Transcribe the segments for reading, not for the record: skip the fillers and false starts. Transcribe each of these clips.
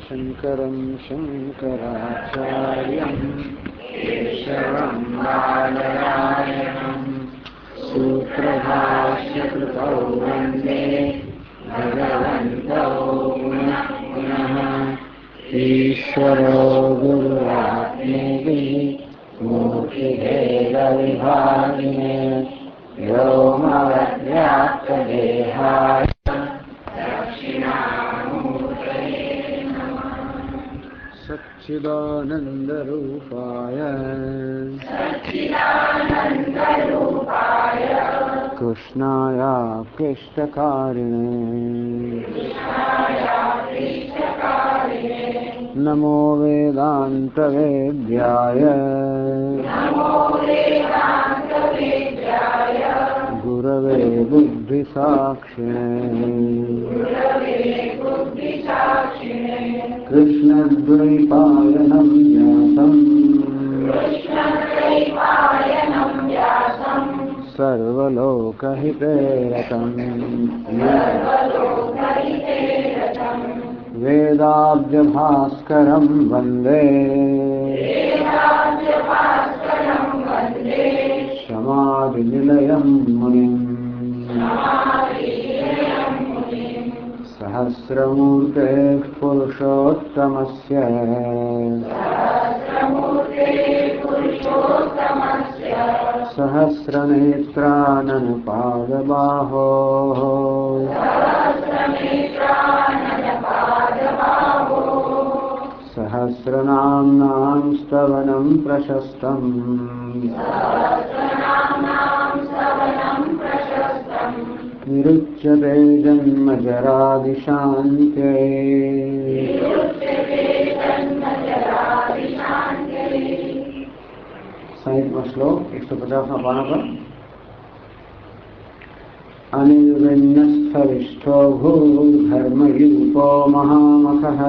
शंकरं शंकराचार्यं केशवं बादरायणं सूत्रभाष्यकृतौ वन्दे भगवन्तौ पुनः पुनः। ईश्वरो गुरुरात्मेति मूर्तिभेदविभागिने व्योमवद्व्याप्तदेहाय सच्चिदानन्दरूपाय कृष्णाय कृष्णकारिणे नमो वेदान्तवेद्याय गुरवे बुद्धिसाक्षिणे कृष्णद्वैपायनं व्यासं सर्वलोकहिते रतं वेदाब्जभास्करं वन्दे समाधिनिलयं मुनिम् सहस्रमूर्ते पुरुषोत्तमस्य सहस्रनेत्राननुपादबाहोः सहस्रनाम्नां स्तवनं प्रशस्तम् निरुच्यते जन्मजरादिशान्त्ये साहित्य श्लोक 150वां पाना पर अनिर्विण्णस्थविष्ठो भूर्धर्मयूपो महामखः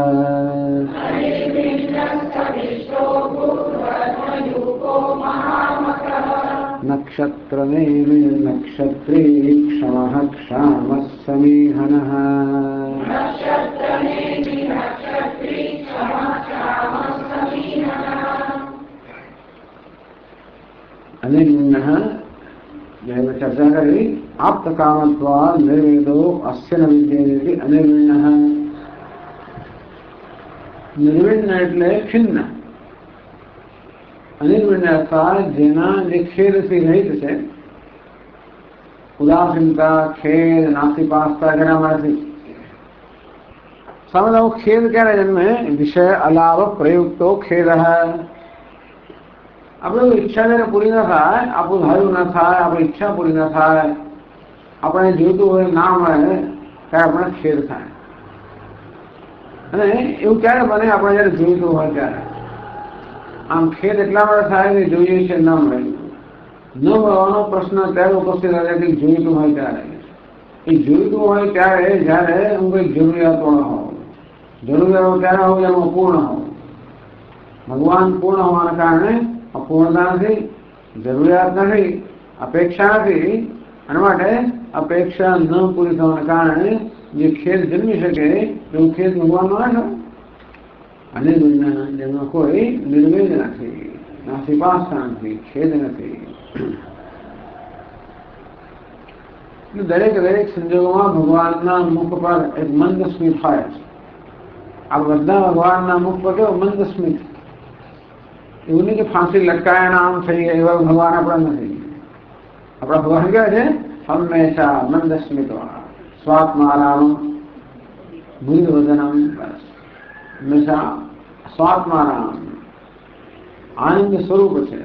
नक्षत्रमेर्नक्षत्री क्षमः क्षामः समीहनः अनिर्विण्णः चर्चा करी आप्तकामत्वात् निर्वेदो अस्य न विद्यते अनिर्विण्णः निर्विण्ण એટલે ખિન્ન અનિર્વિણ્ણતા જેના જે ખેદથી રહિત છે ઉદાસીનતા ખેદ નાસીપાસતા જેનામાંથી સમજો ખેદ ક્યારે જન્મે વિષય અલાવ પ્રયુક્તો ખેદ આપણે ઈચ્છા જ્યારે પૂરી ન થાય આપણું ધાર્યું ન થાય આપણી ઈચ્છા પૂરી ન થાય આપણે જોઈતું હોય ના મળે ત્યારે આપણે ખેદ થાય અને એવું ક્યારે બને આપણે જ્યારે જોઈતું હોય ત્યારે આમ ખેદ એટલા માટે થાય કે જોઈએ છે ન મળે ન મળવાનો પ્રશ્ન ત્યારે ઉપસ્થિત આવે કે જોઈતું હોય ત્યારે એ જોઈતું હોય ત્યારે જ્યારે હું કંઈક જરૂરિયાતવાળો હોઉં જરૂરિયાતો ત્યારે હોઉં એમાં પૂર્ણ હોઉં ભગવાન પૂર્ણ હોવાના કારણે અપૂર્ણતા નથી જરૂરિયાત નથી અપેક્ષા નથી એના માટે અપેક્ષા ન પૂરી થવાના કારણે જે ખેદ જન્મી શકે એવું ખેદ ભગવાનનો ના થાય અનિર્વિણ્ણ જેમાં કોઈ નિર્વેદ નથી નાસીપાસતા નથી ખેદ નથી દરેક દરેક સંજોગોમાં ભગવાનના મુખ પર એક મંદ સ્મિત હોય છે આ બધા ભગવાનના મુખ પર કેવો મંદ સ્મિત એવું નહીં કે ફાંસી લટકાયાના આમ થઈ ગયા એવા ભગવાન આપણા નથી આપણા ભગવાન કેવા છે હંમેશા મંદ સ્મિત સ્વાત્મારામ ભૂલવદનમ બસ હંમેશા સ્વાત્મારામ આનંદ સ્વરૂપ છે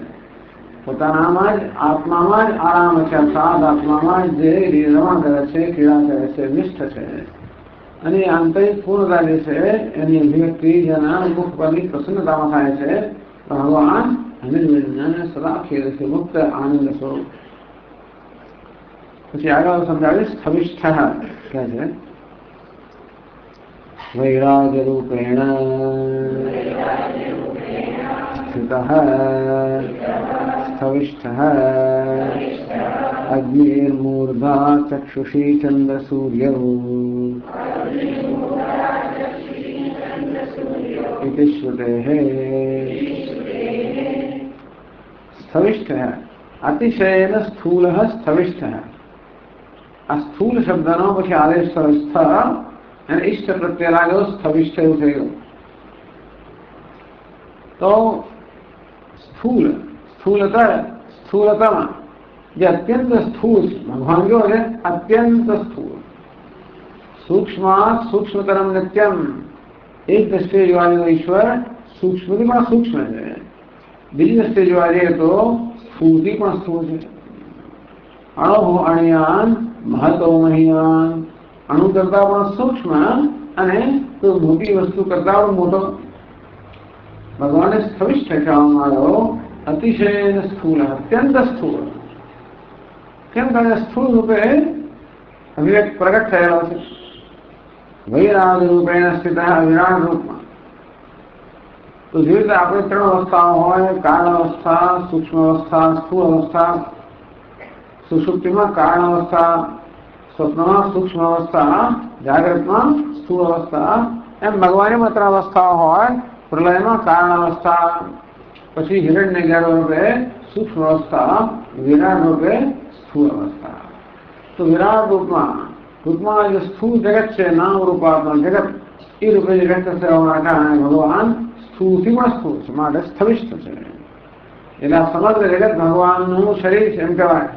પોતાનામાં જ આત્મામાં જ આરામ છે અર્થાત આત્મામાં જ જે રમણ કરે છે ક્રીડા કરે છે નિષ્ઠ છે અને આંતરિક પૂર્ણતા જે છે એની અભિવ્યક્તિ જેના મુખ પરની પ્રસન્નતામાં થાય છે ભગવાન અનિર્વિણ્ણ સદા ખેદ છે મુક્ત આનંદ સ્વરૂપ પછી આગળ સમજાવીશ સ્થવિષ્ઠ કહે છે વૈરાજરૂપેણ સ્થિતઃ स्थविष्ठः अग्निर्मूर्धा चक्षुषी चन्द्रसूर्यौ इति श्रुतेः। स्थविष्ठः अतिशयेन स्थूलः स्थविष्ठः। आ स्थूल शब्दनो પછી આદેશ સ્થ અને ઇષ્ટ પ્રત્યય લાગ્યો, સ્થવિષ્ઠ એવું થઈ ગયું. તો સ્થૂલ સ્થૂલતામાં જે અત્યંત સ્થૂળ છે ભગવાન કેવો છે? અત્યંત સ્થૂળ. સૂક્ષ્માત સૂક્ષ્મતરમ નિત્યમ. એક દ્રષ્ટિએ જોવા જઈએ ઈશ્વર સૂક્ષ્મથી પણ સૂક્ષ્મ છે. બીજી દ્રષ્ટિએ જોવા જઈએ તો સ્થૂળથી પણ સ્થૂળ છે. અણો અણિયાન મહતો મહિયાન. અણુ કરતા પણ સૂક્ષ્મ અને કોઈ મોટી વસ્તુ કરતા પણ મોટો. ભગવાને સ્થવિષ્ઠ કહેવામાં આવ્યો અતિશય સ્થૂળ, અત્યંત સ્થૂળ. કેમ કે સ્થૂળ રૂપે અભિવ્યક્ત પ્રગટ થયેલો છે. વૈરાગ રૂપેણ સ્થિત વિરાટ રૂપમાં. તો જેવી રીતે આપણે ત્રણ અવસ્થાઓ હોય, કાળ અવસ્થા, સૂક્ષ્મ અવસ્થા, સ્થૂળ અવસ્થા. સુષુપ્તિમાં કાળ અવસ્થા, સ્વપ્નમાં સૂક્ષ્મ અવસ્થા, જાગ્રતમાં સ્થૂળ અવસ્થા. એમ ભગવાને ત્રણ અવસ્થાઓ હોય. પ્રલયમાં કારણ અવસ્થા, પછી હિરણ્ય ગર્ભ રૂપે સૂક્ષ્મ અવસ્થા, વિરાટ રૂપે સ્થૂળ અવસ્થા. તો વિરાટ રૂપમાં જે સ્થૂળ જગત છે, નામ રૂપાત્મક જગત, એ રૂપે જે વ્યક્ત થવાના કારણે ભગવાન સ્થૂળથી પણ સ્થૂળ છે, માટે સ્થવિષ્ઠ છે. એટલે આ સમગ્ર જગત ભગવાનનું શરીર છે એમ કહેવાય.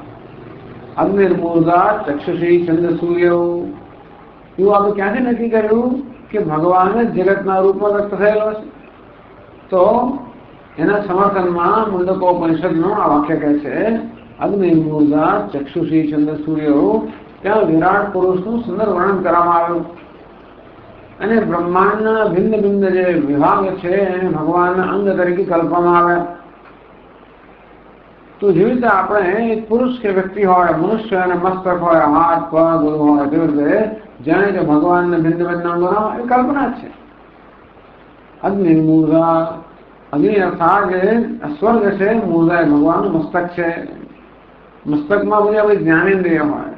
અગ્નિર્મૂર્ધા ચક્ષુષી ચંદ્ર સૂર્ય. એવું આપણે ક્યાંથી નક્કી કર્યું કે ભગવાન જ જગતના રૂપમાં વ્યક્ત થયેલો છે? તો એના સમર્થનમાં મુંડકોપનિષદનું આ વાક્ય કહે છે અગ્નિર્મૂર્ધા ચક્ષુષી ચંદ્ર સૂર્ય. ત્યાં વિરાટ પુરુષનું સુંદર વર્ણન કરવામાં આવ્યું. અને બ્રહ્માંડના ભિન્ન ભિન્ન જે વિભાગ છે એને ભગવાનના અંગ તરીકે કલ્પવામાં આવે. તો જેવી રીતે આપણે એક પુરુષ કે વ્યક્તિ હોય, મનુષ્ય અને મસ્તક હોય, હાથ પગ બધું હોય, તેવી રીતે જાણે કે ભગવાનને ભિન્ન ભિન્ન અંગોનો એ કલ્પના છે. અગ્નિર્મૂર્ધા, અગ્નિ અર્થાત જે સ્વર્ગ છે, મૂર્ધા એ ભગવાનનું મસ્તક છે. મસ્તકમાં બધી આપણી જ્ઞાનેન્દ્રિય હોય.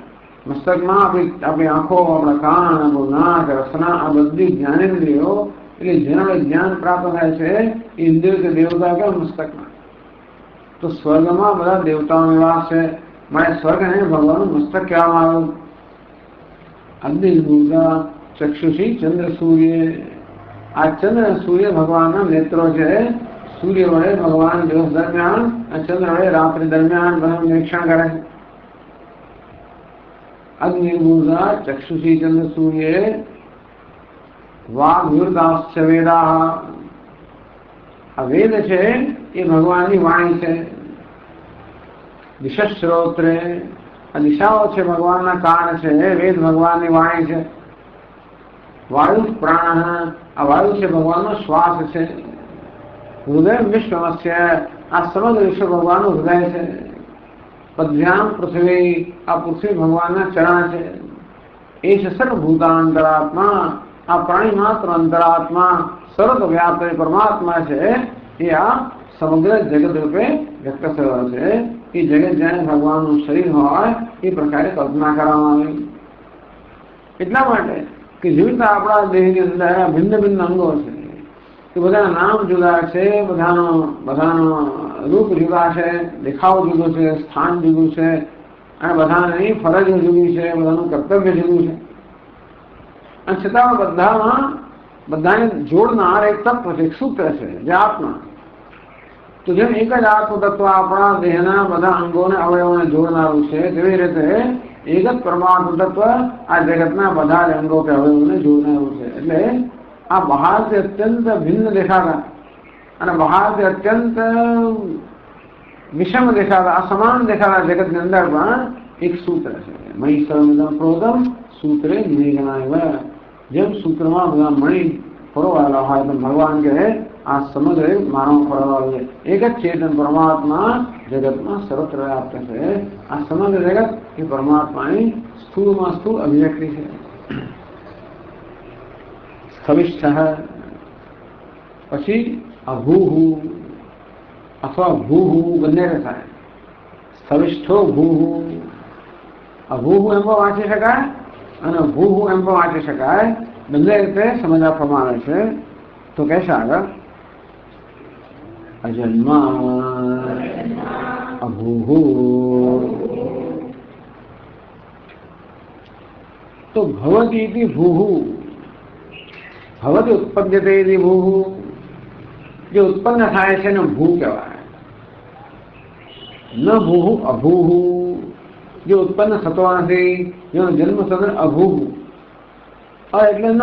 મસ્તકમાં આપણી આંખો, આપણા કાન, આપણું નાક, રસના, આ બધી જ્ઞાનેન્દ્રિયો, એટલે જેના જ્ઞાન પ્રાપ્ત થાય છે એ ઇન્દ્રિય કે દેવતા કે મસ્તકમાં. તો સ્વર્ગમાં બધા દેવતાઓ નિવાસ છે, માટે સ્વર્ગને ભગવાનનું મસ્તક કહેવામાં આવ્યું. અગ્નિર્મૂર્ધા ચક્ષુષી ચંદ્ર સૂર્ય. આ ચંદ્ર સૂર્ય ભગવાનના નેત્રો છે. સૂર્ય વડે ભગવાન દિવસ દરમિયાન અને ચંદ્ર વડે રાત્રિ દરમિયાન બધા નિરીક્ષણ કરે છે. અગ્નિર્મૂર્ધા ચક્ષુષી ચંદ્ર સૂર્ય. વાગ્યુર્તાશ્ચ વેદા. આ વેદ છે એ ભગવાનની વાણી છે. દિશશ્રોત્રે. આ દિશાઓ છે ભગવાનના કાન છે. વેદ ભગવાનની વાણી છે. વાયુ પ્રાણ. આ વાયુ છે ભગવાનનો શ્વાસ છે. હૃદય વિશ્વમસ્ય. આ સમગ્ર વિશ્વ ભગવાનનું હૃદય છે. પદ્ભ્યામ પૃથ્વી. આ પૃથ્વી ભગવાનના ચરણ છે. એશ સર્વભૂતાંતરાત્મા. આ પ્રાણી માત્ર અંતરાત્મા સર્વવ્યાપ્ત પરમાત્મા છે. એ આ સમગ્ર જગત રૂપે વ્યક્ત થયો છે. એ જગત જાણે ભગવાનનું શરીર હોય એ પ્રકારે કલ્પના કરવામાં આવી. એટલા માટે કે જેવી રીતે આપણા દેહની અંદર ભિન્ન ભિન્ન અંગો છે, કે બધાના નામ જુદા છે, બધાનો રૂપ જુદા છે, દેખાવ જુદો છે, સ્થાન જુદું છે, અને બધાની ફરજ જુદી છે, બધાનું કર્તવ્ય જુદું છે. અને છતાં બધાને જોડનાર એક તત્વ છે, એક સૂત્ર છે, જે આત્મા. તો જેમ એક જ આત્મ તત્વ આપણા દેહના બધા અંગોને અવયવોને જોડનારું છે, તેવી રીતે એક જ પરમાત્મ તત્વ આ જગતના બધા જ અંગો કે અવયવોને જોડનારું છે. એટલે આ બહારથી અત્યંત ભિન્ન દેખાતા અને બહારથી અત્યંત વિષમ દેખાતા, અસમાન દેખાતા જગતની અંદર પણ એક સૂત્ર છે. મહી સર્વમિદં પ્રોતમ સૂત્રે નિગણાય. જેમ સૂત્રમાં બધા મણી ફરોવાયેલા હોય તો ભગવાન કહે આ સમગ્ર માનવ ફરવા એક જ ચેતન પરમાત્મા જગતમાં સર્વત્ર વ્યાપ્ત છે. આ સમગ્ર જગત એ પરમાત્માની સ્થૂળમાં સ્થૂળ અભિવ્યક્તિ છે. સ્થવિષ્ઠ. પછી અભૂહુ અથવા ભૂહુ બંને થાય. સ્થવિષ્ઠો ભૂહુ. અભૂહુ એમ પણ વાંચી શકાય અને ભૂહુ એમ પણ વાંચી શકાય. બંને રીતે સમજવા પ્રમાણે છે. तो कैसा आगा? अजन्मा अभूः। तो भवति इति भूः, भवति उत्पद्यते इति भूः, जो उत्पन्न थाय छे ने भू कहेवाय। न भूः अभूः, जो उत्पन्न थतो नथी, जेनो जन्म थतो अभूः। अ એટલે ન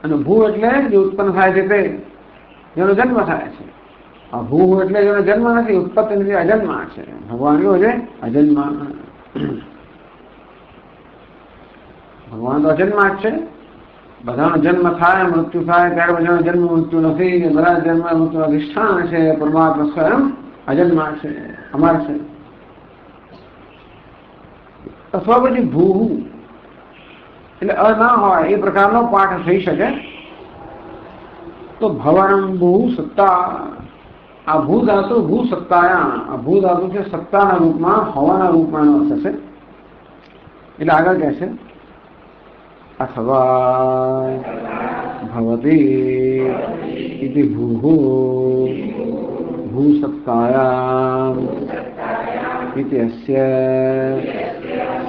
અને ભૂ એટલે જે ઉત્પન્ન થાય છે તે, જેનો જન્મ થાય છે। અભૂ એટલે જેનો જન્મ નથી, ઉત્પત્તિ નથી, અજન્મા છે। ભગવાન કેવો છે? અજન્મા। ભગવાન તો અજન્મા જ છે। બધાનો જન્મ થાય, મૃત્યુ થાય, ત્યારે બધાનો જન્મ મૃત્યુ નથી। બધા જન્મ મૃત્યુ અધિષ્ઠાન છે। પરમાત્મા સ્વયં અજન્મા છે, અમર છે। અથવા પછી ભૂ એટલે અ ના હોય એ પ્રકારનો પાઠ થઈ શકે। તો ભવનમ ભૂ સત્તા, આ ભૂ ધાતુ ભૂ સત્તાયા, આ ભૂ ધાતુ છે સત્તાના રૂપમાં, હવાના રૂપમાં થશે। એટલે આગળ કહે છે अथवा भवति इति भूः भूसत्तायाम् इति अस्य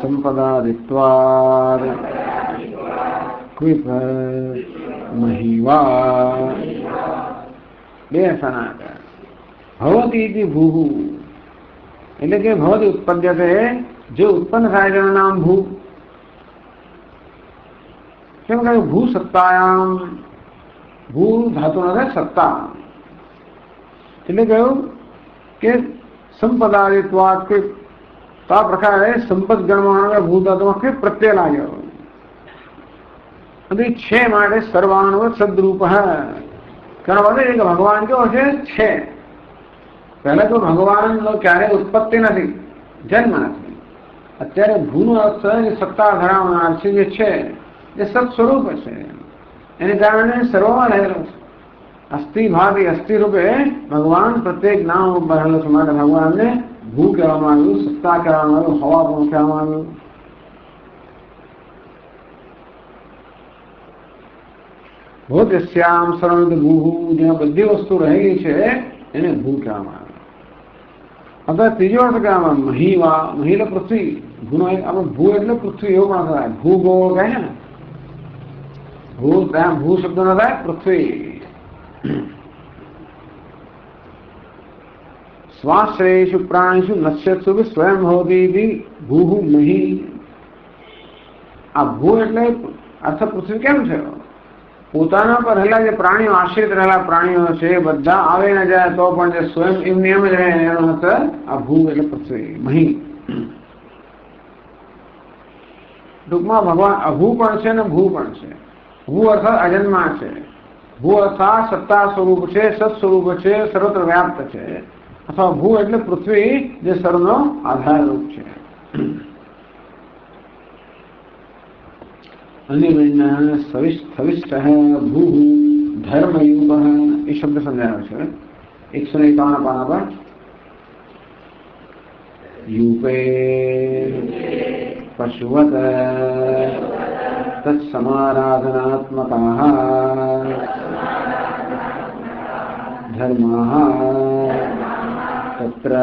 संपदादित्वात् क्विप महिवा बेसनाक भवति इति भूः એટલે કે ભવતિ ઉત્પદ્યતે, જે ઉત્પન્ન થાય તેનું નામ ભૂ। કેમ કહ્યું? ભૂ સત્તાયામ, ભૂ ધાતુ નથી, સત્તા એટલે કહ્યું કે સંપદાદિત્વાत् ક્વિપ, તો આ પ્રકારે સંપદ ગણવામાં ભૂ ધાતુમાં ક્વિપ પ્રત્યય લાગ્યો। અને છે માટે સર્વાન્વ સદરૂપ। કારણ વાત છે કે ભગવાન કેવો છે? પહેલા તો ભગવાન ક્યારે ઉત્પત્તિ નથી, જન્મ નથી। અત્યારે ભૂનો અર્થ સત્તા ધરાવનાર છે, જે છે એ સત્સ્વરૂપ છે, એને કારણે સર્વમાં રહેલો છે। અસ્થિ ભાવી અસ્થિ રૂપે ભગવાન પ્રત્યેક નામ રૂપ રહેલો છે। માટે ભગવાનને ભૂ કહેવામાં આવ્યું, સત્તા કહેવામાં આવ્યું, હવા પણ કહેવામાં આવ્યું। ભૂતસ્યામ સર્વમિદ ભૂઃ, જ્યાં બધી વસ્તુ રહેલી છે એને ભૂ કહેવામાં આવે। आता तीजो अर्थ क्या महीवा, मही એટલે પૃથ્વી, ભૂનો આપણે ભૂ એટલે પૃથ્વી એવું પણ થાય। ભૂગોળ કહે છે ને, ભૂ ત્યાં ભૂ શબ્દ ન થાય, પૃથ્વી। स्वाश्रयेषु प्राणेषु नश्यत्सु स्वयं भवति भूः मही। आ भू એટલે अर्थ पृथ्वी કેમ છે? પોતાના પર રહેલા જે પ્રાણીઓ, આશ્રિત રહેલા પ્રાણીઓ છે, બધા આવે ન જાય તો પણ જે સ્વયં એમની એમ જ રહે, એનો અર્થ આ ભૂ એટલે પૃથ્વી, મહી। ટૂંકમાં ભગવાન અભૂ પણ છે ને ભૂ પણ છે। ભૂ અર્થાત અજન્મા છે, ભૂ અર્થાત સત્તા સ્વરૂપ છે, સત્સ્વરૂપ છે, સર્વત્ર વ્યાપ્ત છે। અથવા ભૂ એટલે પૃથ્વી, જે સર્વનો આધાર રૂપ છે। सविष्ट भू धर्मयूप, ये शब्द समझाया है 151 पाना पर। यूपे पशुवत तत्समाराधनात्मकाः धर्माः तत्र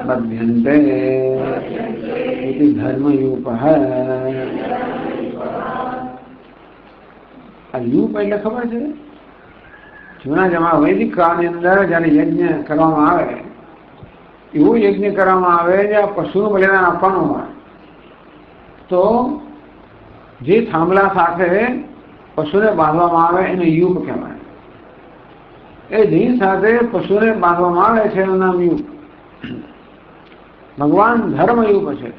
बध्यन्ते इति धर्मयूपः। आ यूप એટલે ખબર છે? જૂના જમા વૈદિક કાળની અંદર જ્યારે યજ્ઞ કરવામાં આવે, એવું યજ્ઞ કરવામાં આવે જે આ પશુનું બલિદાન આપવાનું હોય, તો જે થાંભલા સાથે પશુને બાંધવામાં આવે એને યુપ કહેવાય। એ ધીન સાથે પશુને બાંધવામાં આવે છે એનું નામ યુપ। ભગવાન ધર્મયુપ છે।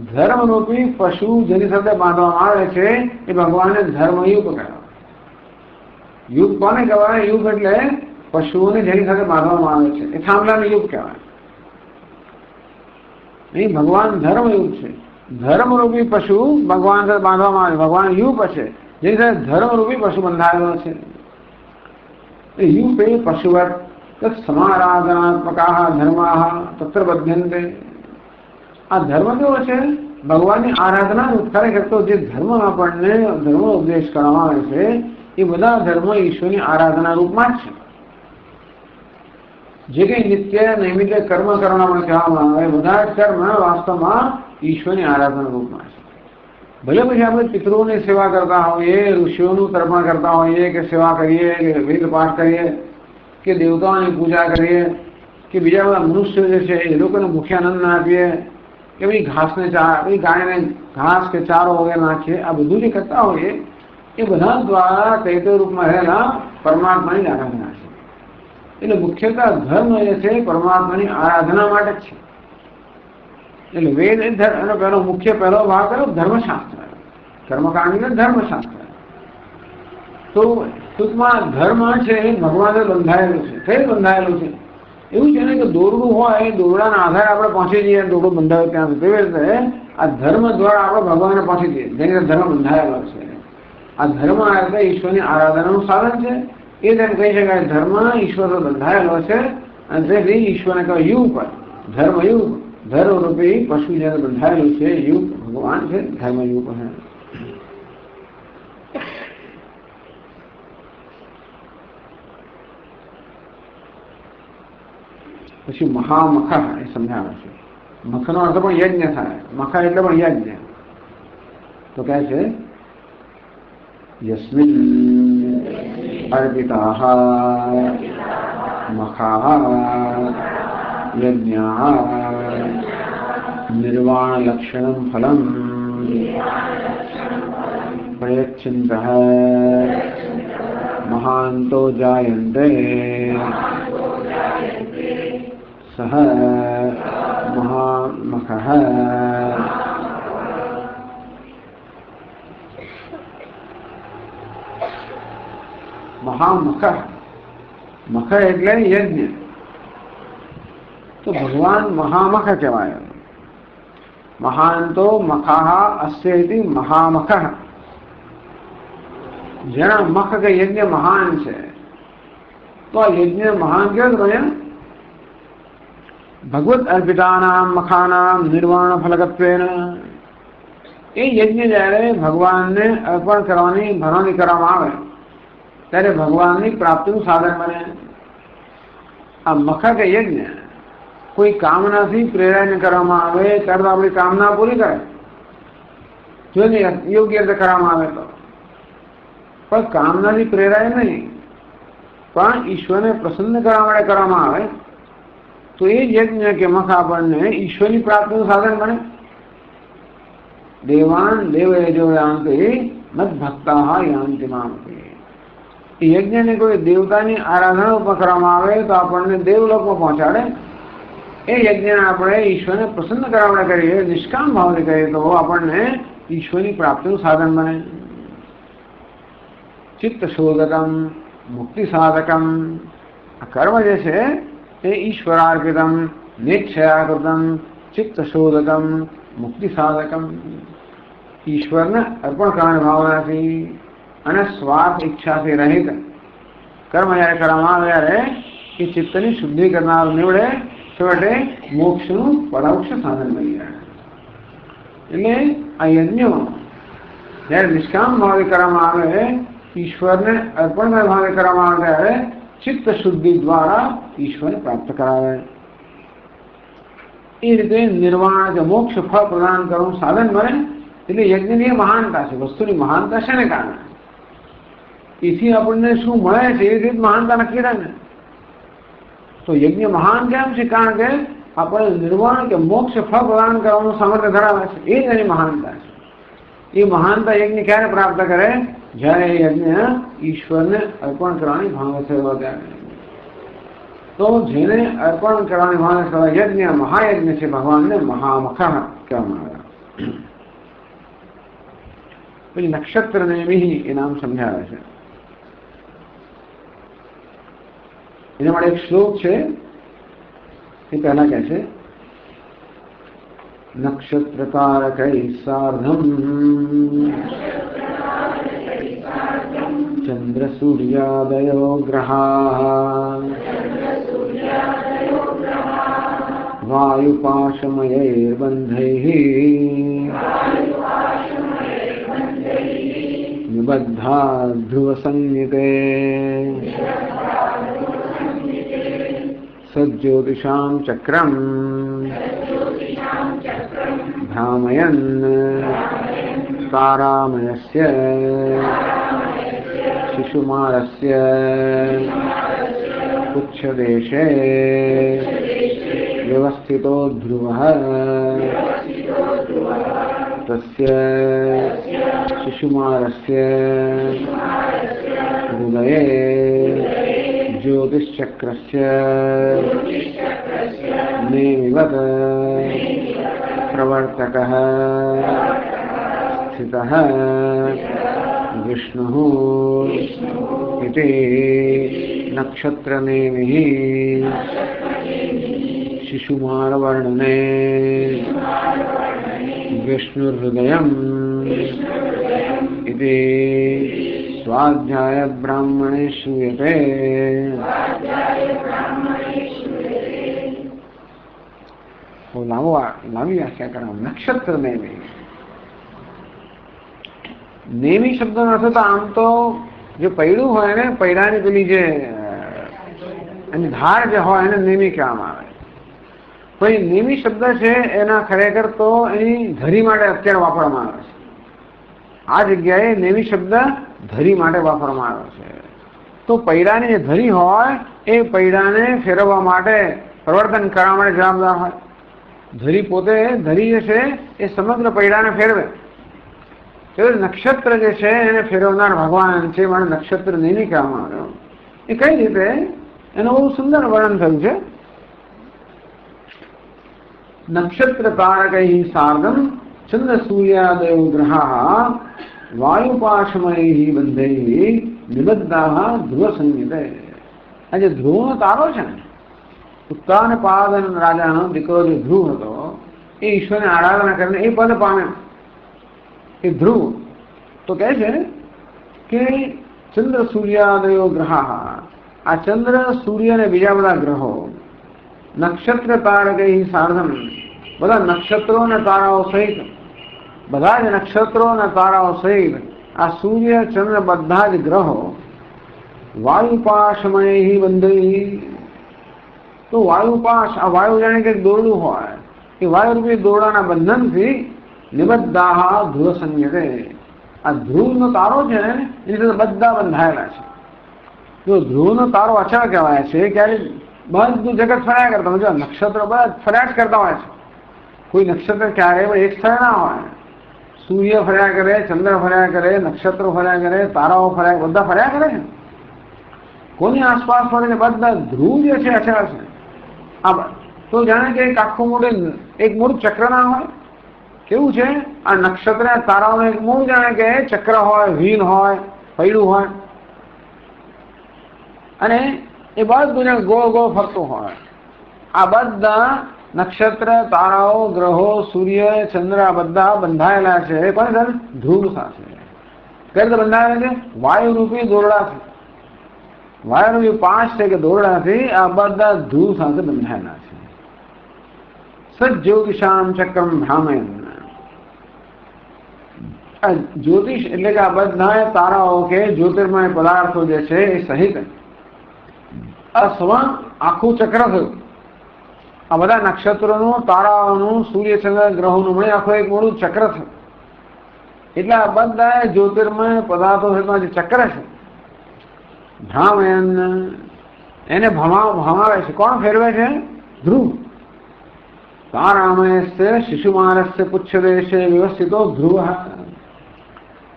ધર્મરૂપી પશુ જેની સાથે બાંધવામાં આવે છે એ ભગવાનને ધર્મયુપ કહેવાય। યુગ કોને કહેવાય? યુગ એટલે પશુઓને જેની સાથે બાંધવામાં આવે છે એ થાંભલાને યુગ કહેવાય। નહીં, ભગવાન ધર્મયુગ છે। ધર્મરૂપી પશુ ભગવાન સાથે બાંધવામાં આવે, ભગવાન યુપ છે, જેની સાથે ધર્મરૂપી પશુ બંધાયેલો છે। યુપે પશુવત તत् સમારાધનાત્મકાः ધર્માः તત્ર બધ્યન્તે। આ ધર્મ કેવો છે? ભગવાનની આરાધના ખરેખર તો જે ધર્મ આપણને ધર્મનો ઉપદેશ કરવામાં આવે છે એ બધા ધર્મ ઈશ્વરની આરાધના રૂપમાં જ છે. જે કંઈ નિત્ય નૈમિત્ય કર્મ કરવાના કહેવામાં આવે બધા જ કર્મ વાસ્તવમાં ઈશ્વરની આરાધના રૂપમાં છે. ભલે પછી આપણે પિતૃઓની સેવા કરતા હોઈએ, ઋષિઓનું તર્પણ કરતા હોઈએ, કે સેવા કરીએ, કે વેદ પાઠ કરીએ, કે દેવતાઓની પૂજા કરીએ, કે બીજા બધા મનુષ્યો જે છે એ લોકોને મુખ્યાનંદ આપીએ, કે ભાઈ ઘાસને ગાયને ઘાસ કે ચારો વગેરે નાખીએ, આ બધું જે કરતા હોઈએ એ બધા દ્વારા ચૈત્ય રૂપમાં રહેલા પરમાત્માની આરાધના છે. એટલે મુખ્યતઃ ધર્મ જે છે પરમાત્માની આરાધના માટે જ છે. એટલે વેદ એનો પહેલો ભાગ કયો? ધર્મશાસ્ત્ર. કર્મકાંડ એટલે ધર્મશાસ્ત્ર. તો ટૂંકમાં ધર્મ છે એ ભગવાને બંધાયેલું છે. કઈ બંધાયેલું છે? એવું છે ને કે દોરડું હોય, દોરડાના આધારે આપણે પહોંચી જઈએ, દોરડું બંધાયું ત્યાં સુધી. તેવી રીતે આ ધર્મ દ્વારા આપણે ભગવાનને પહોંચી જઈએ, જેની રીતે ધર્મ બંધાયેલો છે. આ ધર્મ એટલે ઈશ્વરની આરાધનાનું સાધન છે. એ તેમ કહી શકાય ધર્મ ઈશ્વર બંધાયેલો છે, અને તેથી ઈશ્વરને કહેવાય યુગ. ધર્મયુગ, ધર્મ રૂપી પશુ જેને બંધાયેલું છે યુગ ભગવાન છે, ધર્મયુગ છે. પછી મહામખ એ સમજાવે છે. મખનો અર્થ પણ યજ્ઞ થાય. મખા એટલે પણ યજ્ઞ. તો કહે છે યસ્મિન અર્પિતાઃ મખાઃ યજ્ઞાઃ નિર્વાણલક્ષણં ફલં પ્રયચ્છन्तઃ મહાન્તો જાયન્તે સહ મહામખઃ. મહામખ, મખ એટલે યજ્ઞ. તો ભગવાન મહામખ કહેવાય. મહાંતો મખાઃ અસ્ય મહામખ. જેના મખ કે યજ્ઞ મહાન છે. તો આ યજ્ઞ મહાન કેવો બન્યા? ભગવત અર્પિતાનામ મખાનામ નિર્વાણ ફલકત્વેન. એ યજ્ઞ જ્યારે ભગવાનને અર્પણ કરવાની ભરવાની કરવામાં આવે ત્યારે ભગવાનની પ્રાપ્તિનું સાધન બને. આ મખા કે યજ્ઞ કોઈ કામનાથી પ્રેરાઈને કરવામાં આવે ત્યારે આપણી કામના પૂરી કરે, જો યોગ્ય રીતે કરવામાં આવે તો. પણ કામનાથી પ્રેરાય નહીં, પણ ઈશ્વરને પ્રસન્ન કરવા માટે કરવામાં આવે તો એ યજ્ઞ કે મખ આપણને ઈશ્વરની પ્રાપ્તિનું સાધન બને. દેવાન દેવયજો યાન્તિ મદ્ભક્તાઃ યાન્તિ મામ. એ યજ્ઞને કોઈ દેવતાની આરાધના ઉપર કરવામાં આવે તો આપણને દેવલોકમાં પહોંચાડે. એ યજ્ઞને આપણે ઈશ્વરને પ્રસન્ન કરવા માટે કરીએ, નિષ્કામ ભાવને કરીએ તો આપણને ઈશ્વરની પ્રાપ્તિનું સાધન બને. ચિત્ત શોધકમ મુક્તિ સાધકમ. આ કર્મ જે છે એ ઈશ્વરાર્પિતમ નિચ્છયાકૃતમ ચિત્ત શોધકમ મુક્તિ સાધકમ. ઈશ્વરને અર્પણ કરવાની ભાવનાથી અને સ્વાર્થ ઈચ્છાથી રહિત કર્મ જ્યારે કરવામાં આવે ત્યારે એ ચિત્તની શુદ્ધિ કરનાર નીવડે, છેવટે મોક્ષનું પરોક્ષ સાધન બની જાય. એટલે આ યજ્ઞો જ્યારે નિષ્કામ ભાવે કરવામાં આવે, ઈશ્વરને અર્પણ ભાવે કરવામાં આવે ત્યારે ચિત્ત શુદ્ધિ દ્વારા ઈશ્વરને પ્રાપ્ત કરાવે. એ રીતે નિર્વાણ કે મોક્ષ ફળ પ્રદાન કરવાનું સાધન બને. એટલે યજ્ઞની મહાનતા છે. વસ્તુની મહાનતા છે ને કારણે એથી આપણને શું મળે છે એ રીતે મહાનતા નક્કી થાય ને. તો યજ્ઞ મહાન કેમ છે? કારણ કે આપણે નિર્વાણ કે મોક્ષ ફળ પ્રદાન કરવાનું સામર્થ્ય ધરાવે છે. એ જ એની મહાનતા છે. એ મહાનતા યજ્ઞ ક્યારે પ્રાપ્ત કરે? જ્યારે યજ્ઞ ઈશ્વરને અર્પણ કરવાની ભાવના થયો ત્યારે. તો જેને અર્પણ કરવાની ભાવના થયો યજ્ઞ મહાયજ્ઞ છે, ભગવાનને મહામખ કહેવામાં આવ્યા. પછી નક્ષત્ર નેમિ એ નામ સમજાવે છે. એના માટે એક શ્લોક છે, એ પહેલા કહે છે નક્ષત્ર તારકૈ સાર્ધમ ચંદ્ર સૂર્યાદયો ગ્રહા વાયુપાશમયૈર્બંધૈઃ निबद्धा ध्रुव संयुते सज्ज्योतिषां चक्रम भ्रामयन् तारामयस्य शिशुमारस्य पुच्छदेशे व्यवस्थितो ध्रुवः तस्य शिशुमारस्य हृदये ज्योतिश्चक्रस्य नेमिवत् प्रवर्तकः स्थितः विष्णुः इति नक्षत्रनेमिः शिशुमारवर्णने विष्णुहृदयम् इति स्वाध्याय ब्राह्मणे श्रूयते। लांबी व्याख्या करा। नक्षत्र नेमी, नेमी શબ્દનો અર્થ તો આમ તો જે પૈડું હોય ને, પૈડાની પેલી જે એની ધાર જે હોય એને નેમી કહેવામાં આવે. પણ નેમી શબ્દ છે એના ખરેખર તો એની ધરી માટે અત્યારે વાપરવામાં આવે છે. આ જગ્યાએ નેમી શબ્દ ધરી માટે વાપરવામાં આવે છે. તો પૈડાની જે ધરી હોય એ પૈડાને ફેરવવા માટે, પ્રવર્તન કરવા માટે જવાબદાર હોય. ધરી પોતે, ધરી જે છે એ સમગ્ર પૈડાને ફેરવે. નક્ષત્ર જે છે એને ફેરવનાર ભગવાન છે, મને નક્ષત્ર નેમી કહેવામાં આવ્યો. એ કઈ રીતે, એનું બહુ સુંદર વર્ણન થયું છે. નક્ષત્ર તારકૈ સાર્ધમ ચંદ્ર સૂર્યાદયો ગ્રહાः વાયુપાશમૈ બંધૈ નિબદ્ધાः ધ્રુવ સંયુતે. આ જે ધ્રુવનો તારો છે ને, ઉત્તાનપાદ રાજાનો દીકરો જે ધ્રુવ હતો, એ ઈશ્વરની આરાધના કરીને એ પદ પામ્યો. એ ધ્રુવ તો કહે છે કે ચંદ્ર સૂર્યાદયો ગ્રહાः, આ ચંદ્ર, સૂર્ય અને બીજા બધા ગ્રહો નક્ષત્ર તારકૈ સાર્ધમ, બધા નક્ષત્રો અને તારાઓ સહિત, બધા જ નક્ષત્રો અને તારાઓ સહિત આ સૂર્ય, ચંદ્ર બધા જ ગ્રહો વાયુપાશમય બંધૈ. તો વાયુપાશ, આ વાયુ જાણે કે દોરડું હોય, એ વાયુરૂપી દોરડાના બંધનથી નિબદ્ધાः ધ્રુવ સંયુતે. આ ધ્રુવનો તારો છે ને એની સાથે બધા બંધાયેલા છે. જો ધ્રુવનો તારો અચળ કહેવાય છે, ક્યારે બધું જગત ફર્યા કરતા હોય. નક્ષત્રો બધા ફર્યા જ કરતા હોય છે. કોઈ નક્ષત્ર ક્યારેય એક સ્થળે ના હોય. સૂર્ય ફર્યા કરે, ચંદ્ર ફર્યા કરે, નક્ષત્રો ફર્યા કરે, તારાઓ ફર્યા, બધા ફર્યા કરે છે. કોની આસપાસ ફરે છે? બધા. ધ્રુવ જે છે અચળ છે. આ તો જાણે કે એક આખું મોટું, એક મોટું ચક્ર ના હોય કેવું છે, આ નક્ષત્ર તારાઓનું એક મૂળ જાણે કે ચક્ર હોય, વ્હીલ હોય, પૈડું હોય, અને એ બધું જાણે ગોળ ગોળ ફરતું હોય. આ બધા નક્ષત્ર, તારાઓ, ગ્રહો, સૂર્ય, ચંદ્ર બધા બંધાયેલા છે પણ ધ્રુવ સાથે. કઈ રીતે બંધાયેલા છે? વાયુરૂપી દોરડાથી. વાયુરૂપી પાંચ છે કે દોરડાથી આ બધા ધ્રુવ સાથે બંધાયેલા છે. સજ્જ્યોતિષામ ચક્રમ ભ્રામયન. જ્યોતિષ એટલે કે આ બધા તારાઓ કે જ્યોતિર્મય પદાર્થો જે છે એ સહિત આ સવા આખું ચક્ર થયું. આ બધા નક્ષત્રોનું, તારાઓનું, સૂર્ય, ચંદ્ર, ગ્રહોનું મળે આખું એક મોટું ચક્ર થયું. એટલે આ બધા જ્યોતિર્મય પદાર્થો જે ચક્ર છે, ભ્રામયન, એને ભમાવે છે. કોણ ફેરવે છે? ધ્રુવ. તારામયસ્ય શિશુમારસ્ય પુચ્છદેશે વ્યવસ્થિતો ધ્રુવ.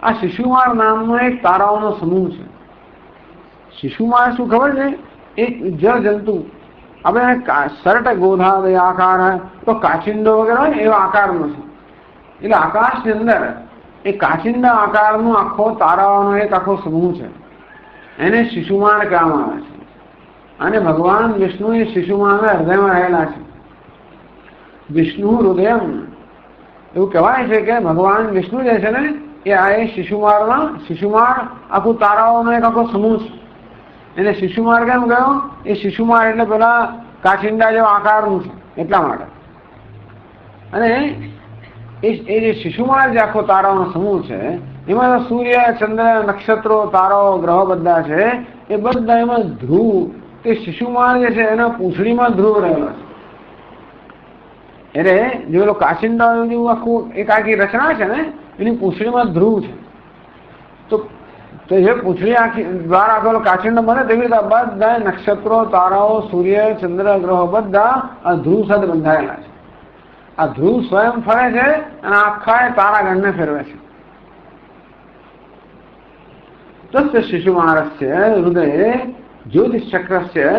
આ શિશુમાર નામનો એક તારાઓનો સમૂહ છે. શિશુમાર શું ખબર છે? એક જળ જંતુ. આપણે સર્ટ ગોધાદ આકાર તો કાચિંડો વગેરે હોય એવા આકારનો છે. એટલે આકાશની અંદર એ કાચિંડા આકારનો આખો તારાઓનો એક આખો સમૂહ છે. એને શિશુમાર કહેવામાં આવે છે. અને ભગવાન વિષ્ણુ એ શિશુમારના હૃદયમાં રહેલા છે. વિષ્ણુ હૃદય એવું કહેવાય છે કે ભગવાન વિષ્ણુ જે છે ને એ આ એ શિશુમાર આખું તારાઓનો એક આખો સમૂહ છે. એને શિશુમાર કેમ કહ્યો? એ શિશુમાર એટલે પેલા કાચિંડા જેવા આકારનું છે એટલા માટે. અને એ જે શિશુમાર જે આખો તારાઓનો સમૂહ છે એમાં સૂર્ય, ચંદ્ર, નક્ષત્રો, તારાઓ, ગ્રહો બધા છે એ બધા એમાં ધ્રુવ, તે શિશુમાર જે છે એના પૂંછડીમાં ધ્રુવ રહેલો છે. એટલે જે પેલો કાચિંડા જેવું આખું એક આખી રચના છે ને એની પૂંછડીમાં ધ્રુવ છે. તો જે પૂંછડી આખી દ્વારા આપેલો કાચિંડો બને તેવી રીતે બધા નક્ષત્રો, તારાઓ, સૂર્ય, ચંદ્ર, ગ્રહો બધા આ ધ્રુવ સાથે બંધાયેલા છે. આ ધ્રુવ સ્વયં ફરે છે અને આખા તારાગણને ફેરવે છે. તસ્ય શિશુમારસ્ય હૃદય જ્યોતિષ ચક્રસ્ય.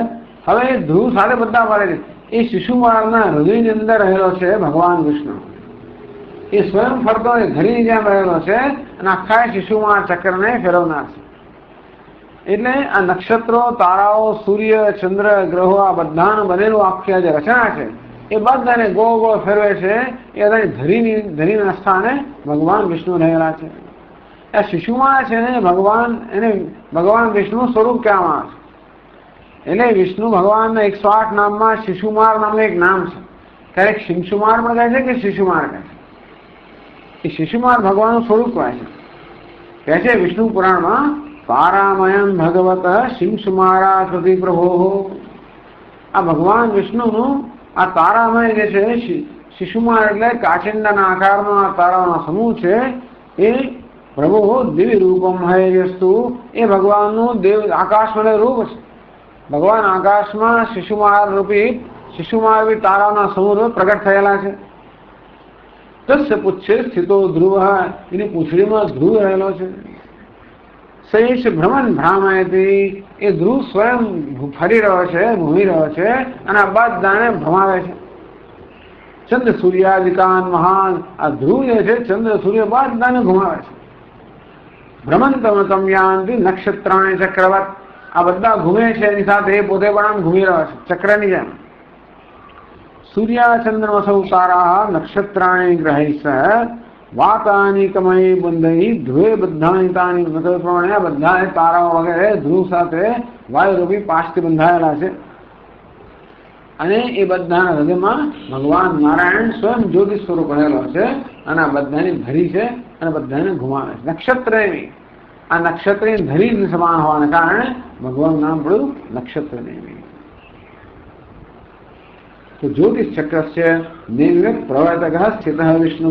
હવે ધ્રુવ સાથે બધા ફરે છે. એ શિશુમારના હૃદયની અંદર રહેલો છે ભગવાન વિષ્ણુ. એ સ્વયં ફરતો ઘરની જેમ રહેલો છે અને આખા શિશુમાર ચક્રને ફેરવનાર છે. એટલે આ નક્ષત્રો, તારાઓ, સૂર્ય, ચંદ્ર, ગ્રહો આ બધાનું બનેલું આખી જે રચના છે એ બધાને ગોળ ગોળ ફેરવે છે. એ ધરીના સ્થાને ભગવાન વિષ્ણુ રહેલા છે. આ શિશુમાર છે ને ભગવાન વિષ્ણુ સ્વરૂપ કહેવામાં આવે છે. એટલે વિષ્ણુ ભગવાનના 108 નામમાં શિશુમાર નામનું એક નામ છે. ક્યારેક શિમશુમાર પણ કહે છે કે શિશુમાર કહે છે. એ શિશુમાર ભગવાનનું સ્વરૂપ કહે છે વિષ્ણુ પુરાણમાં પારામયમ ભગવત શિમશુમારા કૃતિ પ્રભો. આ ભગવાન વિષ્ણુનું આ તારામય જે છે શિશુમાર એટલે કાચિંડાના આકારનો આ તારાનો સમૂહ છે. એ પ્રભુ દિવ્ય રૂપમ હૈયસ્તુ. એ ભગવાનનું આકાશમાં રૂપ છે. ભગવાન આકાશમાં શિશુમાર રૂપી તારાના સમૂહ પ્રગટ થયેલા છે. તસ્ય પુચ્છે સ્થિતો ધ્રુવ. એની પૂંછડીમાં ધ્રુવ રહેલો છે. સૈશ ભ્રમણ ભ્રામયતી. એ ધ્રુવ સ્વયં ફરી રહ્યો છે, ઘૂમી રહ્યો છે અને આ બધાને ભ્રમાવે છે. ચંદ્ર સૂર્યાદિકાન મહાન. આ ધ્રુવ જે છે ચંદ્ર સૂર્ય બધાને ઘુમાવે છે. ભ્રમંતમ યાંતિ નક્ષત્રાણી ચક્રવત. આ બધા ઘૂમે છે એની સાથે એ પોતે પણ આમ ઘૂમી રહ્યો છે ચક્રની જેમ. સૂર્યા ચંદ્રમસૌ તારા નક્ષત્રાણી ગ્રહૈ સહ વાતાની કમય બંધઈ ધ્રુવે બધાની તાની પ્રમાણે બધા તારાઓ વગેરે ધ્રુવ સાથે વાયુરૂપી પાશથી બંધાયેલા છે. અને એ બધાના હૃદયમાં ભગવાન નારાયણ સ્વયં જ્યોતિ સ્વરૂપ રહેલો છે અને આ બધાની ધરી છે અને બધાને ઘુમાવે છે. નક્ષત્રની આ નક્ષત્રની ધરી સમાન હોવાને કારણે ભગવાનનું નામ પડ્યું નક્ષત્રનેમી. તો જ્યોતિષ ચક્ર છે નેમિ પ્રવર્તક સ્થિત વિષ્ણુ.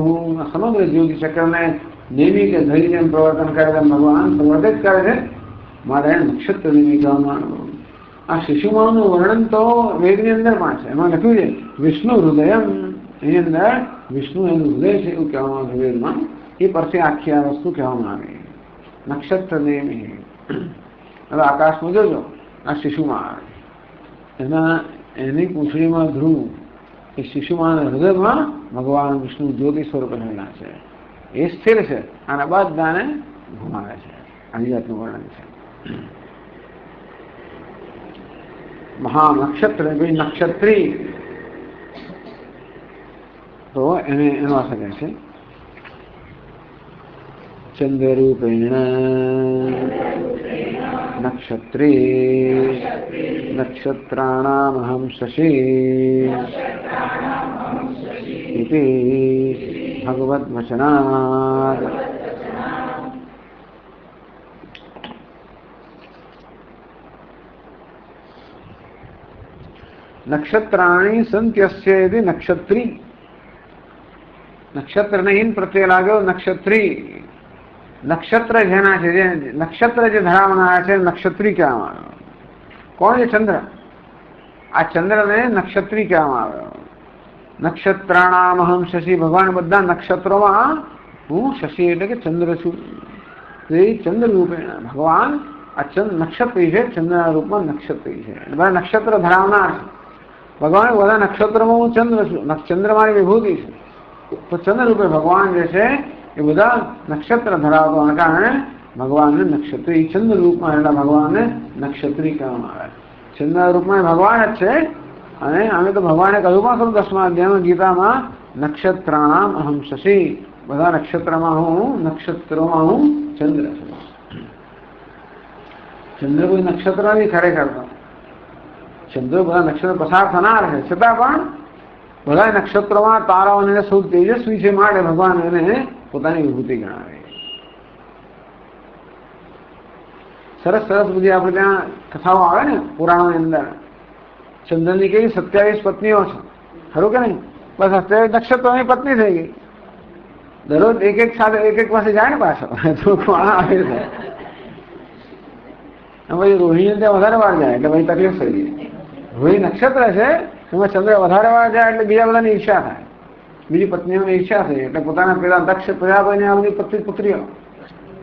સમગ્ર જ્યોતિષ ચક્રને નેમિ કે ધરી જેમ પ્રવર્તન કરે તેમ ભગવાન પ્રવર્તિત કરે છે. માટે નક્ષત્ર નેમિ કહેવામાં. આ શિશુમાનું વર્ણન તો વેદની અંદર પણ છે. એમાં લખ્યું છે વિષ્ણુ હૃદયમ. એની અંદર વિષ્ણુ એનું હૃદય છે એવું કહેવામાં આવે વેદમાં. એ પરથી આખી આ વસ્તુ કહેવામાં આવે નક્ષત્ર નેમિ. હવે આકાશમાં જોજો આ શિશુમાર એની પૂંછડીમાં ધ્રુવ. એ શિશુમાના હૃદયમાં ભગવાન વિષ્ણુ જ્યોતિ સ્વરૂપ રહેલા છે. એ સ્થિર છે અને બધાને ઘુમાવે છે. આવી જાતનું વર્ણન છે. મહાનક્ષત્ર નક્ષત્રી. તો એનો અર્થ કહે છે ચંદ્રરૂપેણ નક્ષત્રી નક્ષત્રાણામહં શશી ઇતિ ભગવદ વચનાદ. નક્ષત્રાણી સંત્યસ્ય ઇતિ નક્ષત્રી. નક્ષત્રને ઈન પ્રત્યય લાગ્યો નક્ષત્રી. નક્ષત્ર જેના છે નક્ષત્ર જે ધરાવનારા છે નક્ષત્રી કહેવામાં આવ્યો. કોણ છે ચંદ્ર? આ ચંદ્રને નક્ષત્રી કહેવામાં આવ્યો. નક્ષત્રાણામહં શશી. ભગવાન બધા નક્ષત્રોમાં હું શશી એટલે કે ચંદ્ર છું. એ ચંદ્ર રૂપે ભગવાન આ નક્ષત્રી છે. ચંદ્રના રૂપમાં નક્ષત્રી છે. બધા નક્ષત્ર ધરાવનાર છે ભગવાન. બધા નક્ષત્રોમાં હું ચંદ્ર છું. ચંદ્ર મારી વિભૂતિ છે. તો ચંદ્ર રૂપે ભગવાન જે છે એ બધા નક્ષત્ર ધરાવવાના કારણે ભગવાનને નક્ષત્રી. ચંદ્ર રૂપમાં રહેલા ભગવાનને નક્ષત્રી કહેવામાં આવે. ચંદ્ર રૂપમાં ભગવાન જ છે. અને અમે તો ભગવાને કહ્યું પણ ખરું 10મા અધ્યાયમાં ગીતામાં નક્ષત્રાણામ અહમ શશી. બધા નક્ષત્રમાં હું નક્ષત્રોમાં હું ચંદ્ર છું. ચંદ્ર કોઈ નક્ષત્ર નથી ખરેખર. તો ચંદ્ર બધા નક્ષત્ર પસાર થનાર છે છતાં પણ બધા નક્ષત્રોમાં તારાઓને સૌ તેજસ્વી છે માટે ભગવાન એને પોતાની વિભૂતિ ગણાવે. સરસ સરસ બધી આપણે ત્યાં કથાઓ આવે ને પુરાણોની અંદર. ચંદ્રની કેવી 27 પત્નીઓ છે, ખરું કે નહીં? બસ 27 નક્ષત્રોની પત્ની થઈ ગઈ. દરરોજ એક એક સાથે એક પાસે જાય ને પાછો આવે છે. પછી રોહિણી ત્યાં વધારે વાર જાય એટલે પછી તકલીફ થઈ ગઈ. રોહિણી નક્ષત્ર છે એમાં ચંદ્ર વધારે વાર જાય એટલે બીજા બધાની ઈચ્છા થાય, બીજી પત્નીઓની ઈચ્છા થઈ એટલે પોતાના પેલા દક્ષ પ્રજાપતિને આ બધી પુત્રીઓ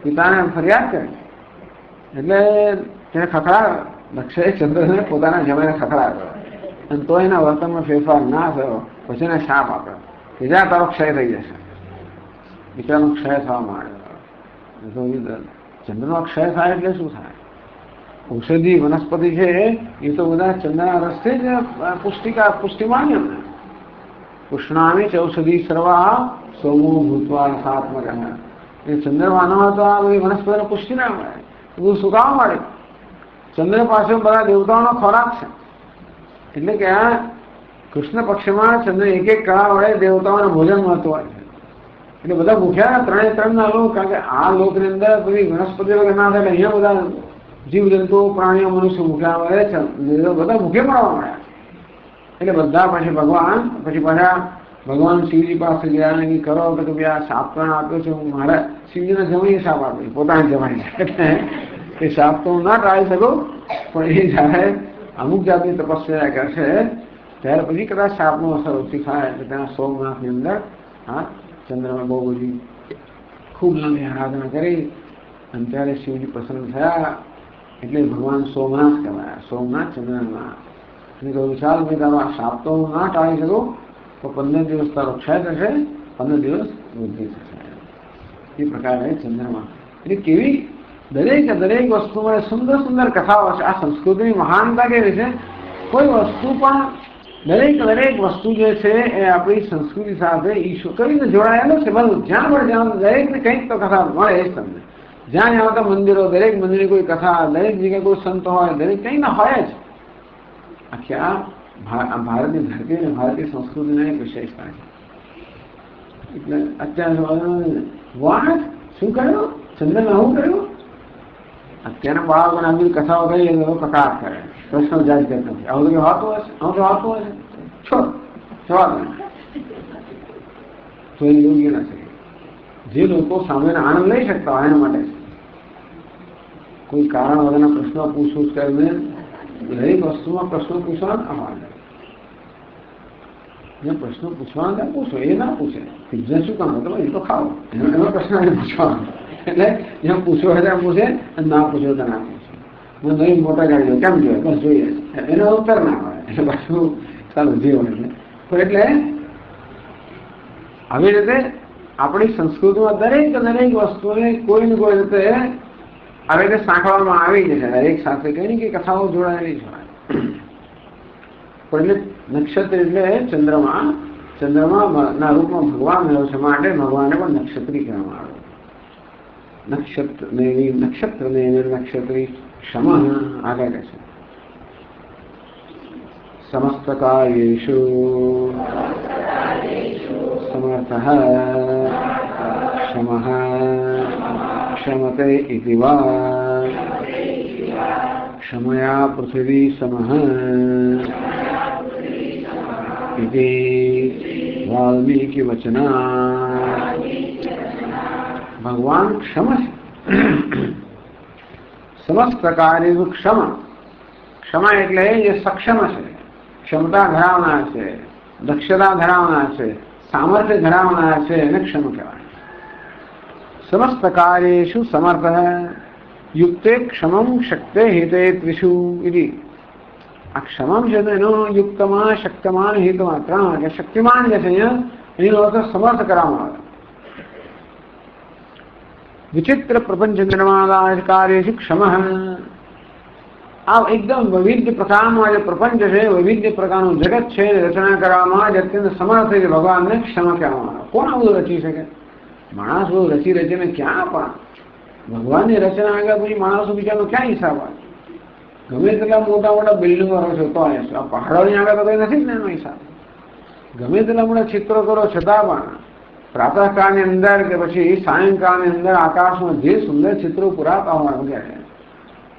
પિતાને ફરિયાદ કરે એટલે તેને ખખડાવે. દક્ષે ચંદ્રને પોતાના જમાઈને ખખડાવે અને તો એના વર્તનમાં ફેરફાર ના થયો પછી એને શાપ આપ્યો કે જ્યાં તારો ક્ષય થઈ જશે. દીકરાનો ક્ષય થવા માંડ્યો. ચંદ્રનો ક્ષય થાય એટલે શું થાય? ઔષધિ વનસ્પતિ છે એ તો બધા ચંદ્રના રસ્તે જ પુષ્ટિમાની અમને. પુષ્ણામી ચ ઔષધિ સર્વા સોમો ભૂતવા સાત્મક. એ ચંદ્રમાનમાં તો આ બધી વનસ્પતિને પુષ્ટિ ના મળે, બધું સુકાવા મળે. ચંદ્ર પાસે બધા દેવતાઓનો ખોરાક છે એટલે કે આ કૃષ્ણ પક્ષમાં ચંદ્ર એક એક કળા વડે દેવતાઓને ભોજન મળતું હોય છે. એટલે બધા ભૂખ્યા 3 ના લોક, કારણ કે આ લોકની અંદર બધી વનસ્પતિઓ ના થાય અહીંયા બધા જીવજંતુઓ પ્રાણીઓ મનુષ્ય ભૂખ્યા મળે છે, બધા ભૂખે મળવા મળ્યા. એટલે બધા પછી પાછા ભગવાન શિવજી પાસે ગયા અને કરો કે તું આ શાપ પણ આપ્યો છે, હું મારા શિવજીને જમાઈ શાપ આપ્યો, પોતાને જમાઈ. એ શાપ તો હું ના ટાળી શકું પણ એ જયારે અમુક જાતની તપસ્યા કરશે ત્યારે પછી કદાચ શાપનો અસર ઓછી થાય. એટલે ત્યાં સોમનાથની અંદર હા ચંદ્રમાં બહુ બધી ખૂબ લાંબી આરાધના કરી અને ત્યારે શિવજી પ્રસન્ન થયા એટલે ભગવાન સોમનાથ કહેવાયા. સોમનાથ ચંદ્રના એને કહ્યું ચાલ ભાઈ તારો આ શાપ તો હું ના ટાળી શકું તો 15 દિવસ તારો ક્ષય થશે, 15 દિવસ વૃદ્ધિ થશે. એ પ્રકારે ચંદ્રમાં એટલે કેવી દરેક વસ્તુમાં સુંદર સુંદર કથાઓ છે. આ સંસ્કૃતિની મહાનતા કેવી છે, કોઈ વસ્તુ પણ દરેક વસ્તુ જે છે એ આપણી સંસ્કૃતિ સાથે ઈશ્વર કરીને જોડાયેલો છે. બધું જ્યાં પણ જ્યાં દરેકને કંઈક તો કથા મળે જ તમને. જ્યાં જ્યાં તો મંદિરો, દરેક મંદિરની કોઈ કથા, દરેક જગ્યાએ કોઈ સંત હોય, દરેક કંઈ ના હોય જ. આખી આ ભારતની ધરતી અને ભારતીય સંસ્કૃતિની એક વિશેષતા છે. એટલે અત્યારે વાત શું કર્યું, ચંદ્રને આવું કર્યું. અત્યારના બાળકોને આ બધી કથાઓ કહીએ તો કટાક્ષ કરે, પ્રશ્નો જાત કરતા નથી. આવું તો હોતું હશે, આવું તો હોતું હશે, છોડ જવાબ તો એ યોગ્ય નથી. જે લોકો સામેનો આનંદ લઈ શકતા હોય એના માટે કોઈ કારણ વગરના પ્રશ્નો પૂછવું કરીને દરેક વસ્તુમાં પ્રશ્નો પૂછવાના. જે પ્રશ્નો પૂછવાના ત્યાં પૂછો, એ ના પૂછે પિઝા શું કામ હતો એ તો ખાઓ, એનો પ્રશ્ન પૂછવાનો. એટલે જ્યાં પૂછો હોય ત્યાં પૂછે અને ના પૂછો તો ના પૂછે. હું નવી મોટા ગાડીઓ કેમ જોઈએ બસ જોઈએ એનો ઉત્તર ના હોય એટલે પાછું ચાલો જે હોય એટલે આવી રીતે આપણી સંસ્કૃતિમાં દરેક વસ્તુને કોઈ ને કોઈ રીતે આવી રીતે સાંકળવામાં આવી જશે. દરેક સાથે કઈ ને કઈ કથાઓ જોડાયેલી છે. પણ એટલે નક્ષત્ર એટલે ચંદ્રમા ના રૂપમાં ભગવાન રહ્યો છે માટે ભગવાનને પણ નક્ષત્રી કહેવામાં આવે. નક્ષત્રી ક્ષમ આગળ છે. સમસ્ત કાર્યેષુ સમર્થ ક્ષમઃ ક્ષમતે ઇતિ વા ક્ષમયા પૃથિવી સમઃ ઇતિ વાલ્મીકી વચના. ભગવાન ક્ષમ છે, સમસ્ત કાર્ય ક્ષમ. ક્ષમા એટલે જે સક્ષમ છે, ક્ષમતા ધરાવનાર છે, દક્ષતા ધરાવનાર છે, સામર્થ્ય ધરાવનાર છે એને ક્ષમ કહેવાય. સમસ્ત કાર્યેષુ સમર્થ યુક્તે ક્ષમમ શક્તે હિતે ત્રિષુ ઇતિ. આ ક્ષમમ છે તો એનો યુક્તમાં, શક્તમાન, હિતમાં 3 કે શક્તિમાન જે છે અહીંયા એનો અર્થ સમર્થ કરવામાં આવે. વિચિત્ર પ્રપંચ નિર્માણ કાર્યેષુ ક્ષમ. આ એકદમ વૈવિધ્ય પ્રકારનો જે પ્રપંચ છે, વૈવિધ્ય પ્રકારનું જગત છે રચના કરવામાં જ અત્યંત સમર્થ છે ભગવાનને ક્ષમ કહેવામાં આવે. કોણ આવું રચી શકે? માણસ બધું રચીને ક્યાં પણ ભગવાનની રચના આગળ પછી માણસો બીજાનો ક્યાં હિસાબ આવે? ગમે તેટલા મોટા બિલ્ડિંગો છો તો આ પહાડોની આગળ તો કઈ નથી ને એનો હિસાબ. ગમે તેટલા મોટા ચિત્રો કરો છતાં પણ પ્રાતઃકાળની અંદર કે પછી સાયંકાળની અંદર આકાશમાં જે સુંદર ચિત્રો પુરાતા હોય વગેરે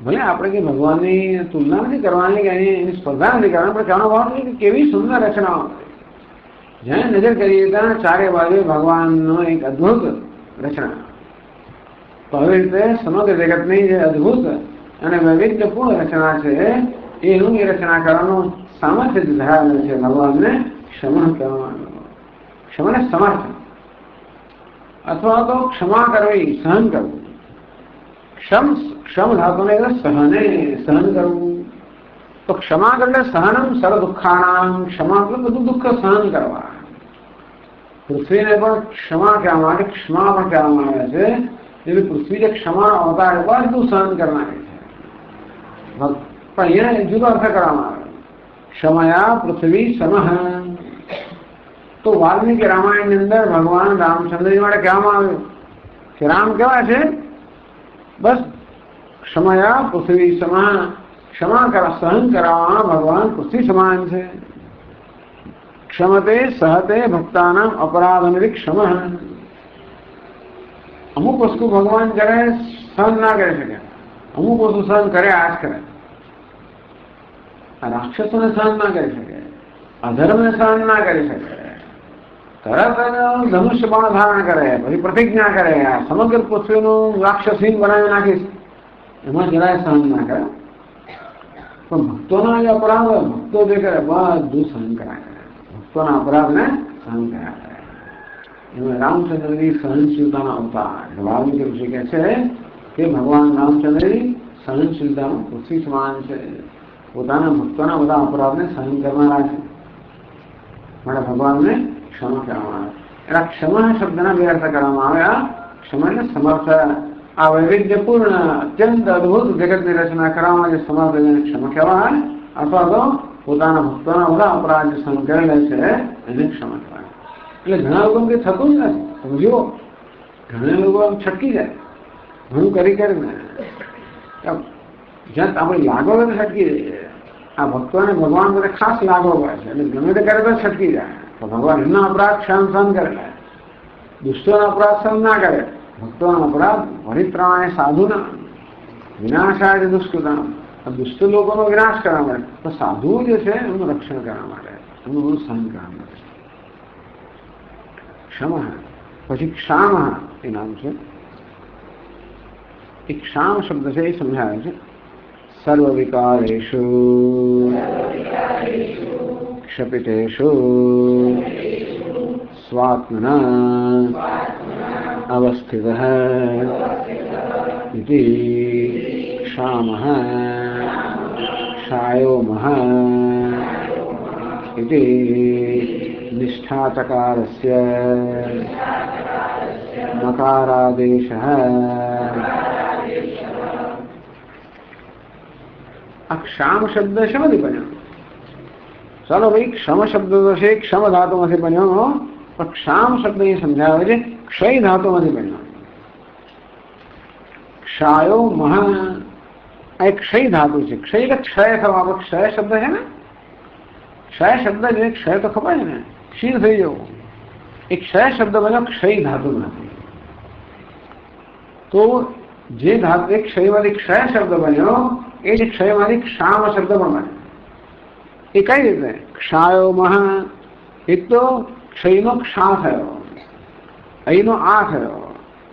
ભલે આપણે કે ભગવાનની તુલના નથી કરવાની કે એની સ્પર્ધા નથી કરવાની, પણ કહેવાનો ભાવ છે કે કેવી સુંદર રચનાઓ, જ્યાં નજર કરીએ ત્યાં ચારે બાજુ ભગવાનનો એક અદ્ભુત રચના. તો આવી રીતે સમગ્ર જગતની જે અદ્ભુત અને વૈવિધ્યપૂર્ણ રચના છે એનું એ રચના કરવાનું સામર્થ્ય ધરાવે છે ભગવાનને ક્ષમા કહેવાનું. ક્ષમાને સમર્થ અથવા તો ક્ષમા કરવી, સહન કરવું. ક્ષમ ધાતુને સહન કરવું. તો ક્ષમા એટલે સહનમ સર્વ દુઃખાનામ. ક્ષમા એટલે બધું દુઃખ સહન કરવા. પૃથ્વીને પણ ક્ષમા કહેવામાં આવે, ક્ષમા પણ કહેવામાં આવે છે. એટલે પૃથ્વી જે ક્ષમા અવતાર બધું સહન કરનારી છે, પણ અહીંયા જુદો અર્થ કરવામાં આવે. ક્ષમયા પૃથ્વી સમહ. તો વાલ્મીકી રામાયણની અંદર ભગવાન રામચંદ્રજી માટે કહેવામાં આવ્યું કે રામ કેવા છે? બસ ક્ષમયા પૃથ્વી સમા. ક્ષમા સહન કરવામાં ભગવાન પૃથ્વી સમાન છે. ક્ષમતે સહતે ભક્તાનામ અપરાધનિ ક્ષમ. અમુક વસ્તુ ભગવાન કરે સહન ના કરી શકે, અમુક વસ્તુ સહન કરે આજ કરે. રાક્ષસોને સહન ના કરી શકે, અધર્મને સહન ના કરી શકે, તરત ધનુષ્ય બાણ ધારણ કરે, પછી પ્રતિજ્ઞા કરે સમગ્ર પૃથ્વીનું રાક્ષસહીન બનાવી નાખીશ, એમાં જરાય સહન ના કરે. પણ ભક્તોના જે અપરાધ ભક્તો જે કરે બધું સહન કર્યા કરે, ભક્તોના અપરાધને સહન કર્યા કરે. એમાં રામચંદ્રજી સહનશીલતાના અવતાર. વાલ્મીકી ઋષિ કહે છે કે ભગવાન રામચંદ્રજી સહનશીલતાનું પૃથ્વી સમાન છે, પોતાના ભક્તોના બધા અપરાધને સહન કરનારા છે, માટે ભગવાનને ક્ષમા કહેવામાં આવે. એના ક્ષમા શબ્દના બે અર્થ કરવામાં આવ્યા. ક્ષમા એટલે સમર્થ. આ વૈવિધ્યપૂર્ણ અત્યંત અદભુત જગતની રચના કરવામાં જે સમર્થ એને ક્ષમા કહેવાય, અથવા તો પોતાના ભક્તોના બધા અપરાધ જે સહન કરેલા છે એને ક્ષમા કહેવાય. એટલે ઘણા લોકો કંઈ થતું જ નથી. તમે જુઓ, ઘણા લોકો છટકી જાય ઘણું કરી કરીને, જ્યાં આપણે લાગો તો છટકી જઈએ. આ ભક્તોને ભગવાન બધે ખાસ લાગો હોય છે, એટલે ગમે તે કરે તો છટકી જાય. તો ભગવાન એમના અપરાધ સહન કરે, દુષ્ટોના અપરાધ સહન ના કરે. ભક્તોનો અપરાધ પરિત્રાણાય સાધુના વિનાશાય દુષ્કૃતામ. દુષ્ટ લોકોનો વિનાશ કરવા માટે, તો સાધુઓ જે છે એમનું રક્ષણ કરવા માટે, એમનું બધું સહન કરવા માટે. ક્ષમ. પછી ક્ષામ એ નામ છે. એક ક્ષામ શબ્દ છે એ સમજાવે છે. સર્વ વિકારેષુ ક્ષપિતેષુ સ્વાત્મના અવસ્થિતઃ ઇતિ ક્ષામઃ ક્ષાયોમઃ ઇતિ નિષ્ઠાચકારસ્ય નકારાદેશઃ. આ ક્ષામ શબ્દ શેમાંથી બન્યો? ચાલો ભાઈ, ક્ષમ શબ્દ તો છે ક્ષમ ધાતુમાંથી બન્યો, પણ ક્ષામ શબ્દ એ સમજાવે છે ક્ષય ધાતુમાંથી બન્યો. ક્ષાયો મહ આ એક ક્ષય ધાતુ છે. ક્ષય એટલે ક્ષય થવા. ક્ષય શબ્દ છે ને, ક્ષય શબ્દ છે, ક્ષય તો ખબર છે ને, ક્ષીણ થઈ જવું. એક ક્ષય શબ્દ બન્યો ક્ષય ધાતુ નથી. તો જે ધાતુ એક ક્ષયમાંથી ક્ષય શબ્દ બન્યો, એ જ ક્ષયમાંથી ક્ષામ શબ્દ પણ બન્યો. એ કઈ રીતે? ક્ષાયો મહ. એક તો ક્ષયનો ક્ષા થયો, અહીંનો આ થયો,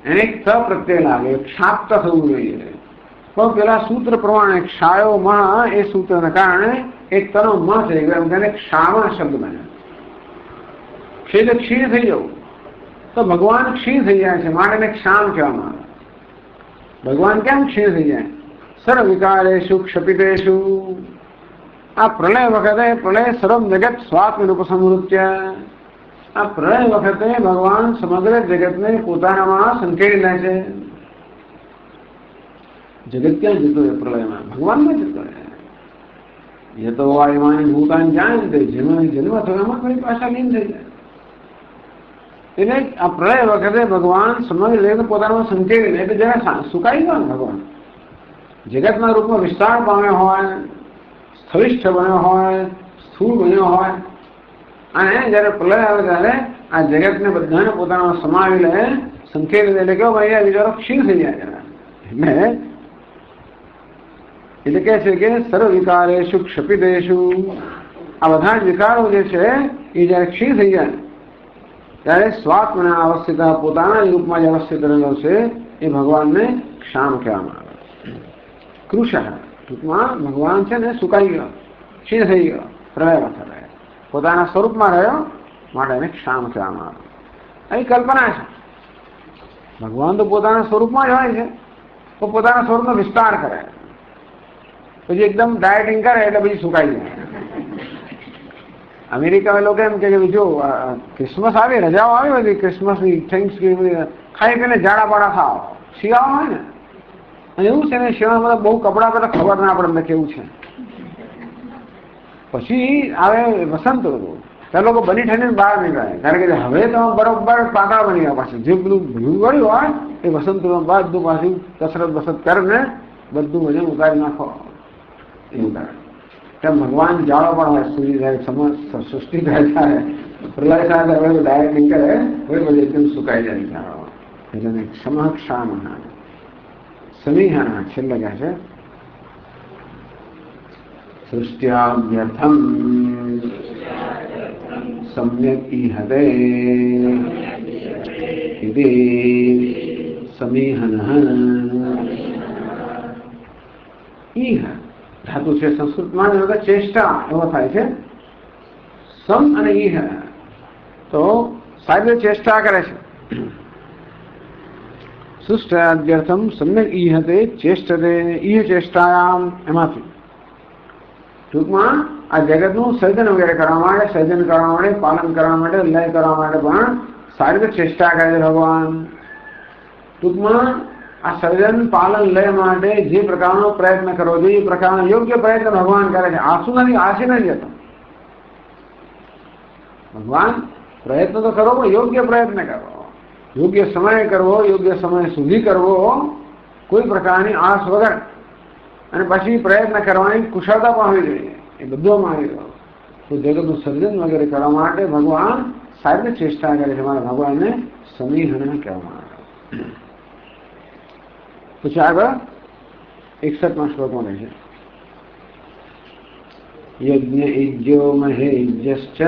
એને એક ત પ્રત્યય લાગે, ક્ષાપ્ત થવું જોઈએ. પણ પેલા સૂત્ર પ્રમાણે ક્ષાયો મહ એ સૂત્રને કારણે એક તનો મ થઈ ગયો, એને ક્ષામા શબ્દ બન્યો. ક્ષય ક્ષીણ થઈ જવું. તો ભગવાન ક્ષીણ થઈ જાય છે, માટે એને ક્ષામ કહેવામાં આવે. ભગવાન કેમ ક્ષીણ થઈ જાય? સર્વ વિકારેષુ ક્ષપિતેષુ. આ પ્રલય વખતે પ્રલય સર્વ જગત સ્વાત્મ ઉપસંહૃત્ય. આ પ્રલય વખતે ભગવાન સમગ્ર જગતને પોતાનામાં સંકેલી લે છે. જગત ક્યાં જતો રહે? પ્રલયમાં ભગવાનમાં જતો રહે. એ તો વાયુમાની ભૂતાન જાણતે જન્મ થયો એમાં કોઈ પાછા લીન થઈ જાય. એટલે આ પ્રલય વખતે ભગવાન સમગ્ર જગત પોતાનામાં સંકેલી લે, એટલે જરા સુકાઈ ગયો ને ભગવાન. જગતના રૂપમાં વિસ્તાર પામ્યો હોય, સ્થવિષ્ઠ બન્યો હોય, સ્થૂળ બન્યો હોય, અને જયારે પ્રલય આવે ત્યારે આ જગતને બધાને પોતાના સમાવી લે, સંકેલી લે. એટલે કેવો ભાઈ આ વિચારો ક્ષીણ થઈ જાય. એટલે એટલે કે છે કે સર્વ વિકારેષુ ક્ષપિતેષુ, આ બધા જ વિકારો જે છે એ જયારે ક્ષીણ થઈ જાય ત્યારે સ્વાત્મના અવસ્થિત, પોતાના જ રૂપમાં જે અવસ્થિત રહેલો છે એ ભગવાનને ક્ષામ કહેવામાં આવે. કૃષ ટૂંકમાં ભગવાન છે ને સુકાઈ ગયો, ક્ષીણ થઈ ગયો, પ્રલય રહે, પોતાના સ્વરૂપમાં રહ્યો માટે એને ક્ષામ કહેવામાં આવે. અહીં કલ્પના છે, ભગવાન તો પોતાના સ્વરૂપમાં જ હોય છે, તો પોતાના સ્વરૂપનો વિસ્તાર કરે, પછી એકદમ ડાયટિંગ કરે એટલે પછી સુકાઈ જાય. અમેરિકામાં લોકો એમ કે જો ક્રિસમસ આવી, રજાઓ આવી બધી ક્રિસમસની, થેન્ક્સગિવિંગ, ખાઈ પીને જાડા પાડા ખાઓ, શિયાળો હોય ને. અને એવું છે ને શિયાળામાં બહુ કપડાં પહેલા ખબર ના પડે અમને કેવું છે. પછી આવે વસંત ઋતુ, ત્યાં લોકો બની ઠંડીને બહાર નીકળે, કારણ કે હવે તો બરોબર પાતળા બની ગયા. પાછું જે બધું ભૂલું ગળ્યું હોય એ વસંત ઋતુમાં બધું પાછું કસરત બસરત કરીને બધું વજન ઉતારી નાખો એવું કરે. ત્યાં ભગવાન જાળો પણ હોય, સૂર્ય સૃષ્ટિ થાય ત્યારે પ્રલય થાય હવે ડાયરેક્ટ નહીં કરે, હવે બધું એકદમ સુકાઈ જાય જાળો. એટલે સમક્ષામ સમીહના છેલ્લે કહે છે સૃષ્ટ્યાભ્યર્થમ સમ્યક ઈહતે ઇતિ સમીહનઃ. ઈહ ધાતુ છે સંસ્કૃતમાં ચેષ્ટા એવો થાય છે. સમ અને ઈહ તો સાહેબ ચેષ્ટા કરે છે. સૃષ્ટ્યાદ્યર્થમ સમ્યક ઈહતે ચેષ્ટતે, ઈહ ચેષ્ટાયામ એમાંથી ટૂંકમાં આ જગતનું સર્જન વગેરે કરવા માટે, સર્જન કરવા માટે, પાલન કરવા માટે, લય કરવા માટે પણ સારી રીતે ચેષ્ટા કરે છે ભગવાન. ટૂંકમાં આ સર્જન પાલન લય માટે જે પ્રકારનો પ્રયત્ન કરવો જોઈએ એ પ્રકારનો યોગ્ય પ્રયત્ન ભગવાન કરે છે. આંસુ નથી, આશી નથી જતો. ભગવાન પ્રયત્ન તો કરો પણ યોગ્ય પ્રયત્ન કરો, યોગ્ય સમય કરવો, યોગ્ય સમય સુધી કરવો, કોઈ પ્રકારની આસ વગર, અને પછી પ્રયત્ન કરવાની કુશળતા પણ હોવી જોઈએ. એ બધુંમાં આવી ગયો તો જગતનું સર્જન વગેરે કરવા માટે ભગવાન સારી રીતે ચેષ્ટા કરે છે. મારા ભગવાનને સમીહન કહેવામાં આવે. પછી આગળ 61માં શ્લોકમાં રહે છે યજ્ઞ ઇજ્જો મહેજ્યશ્ચ,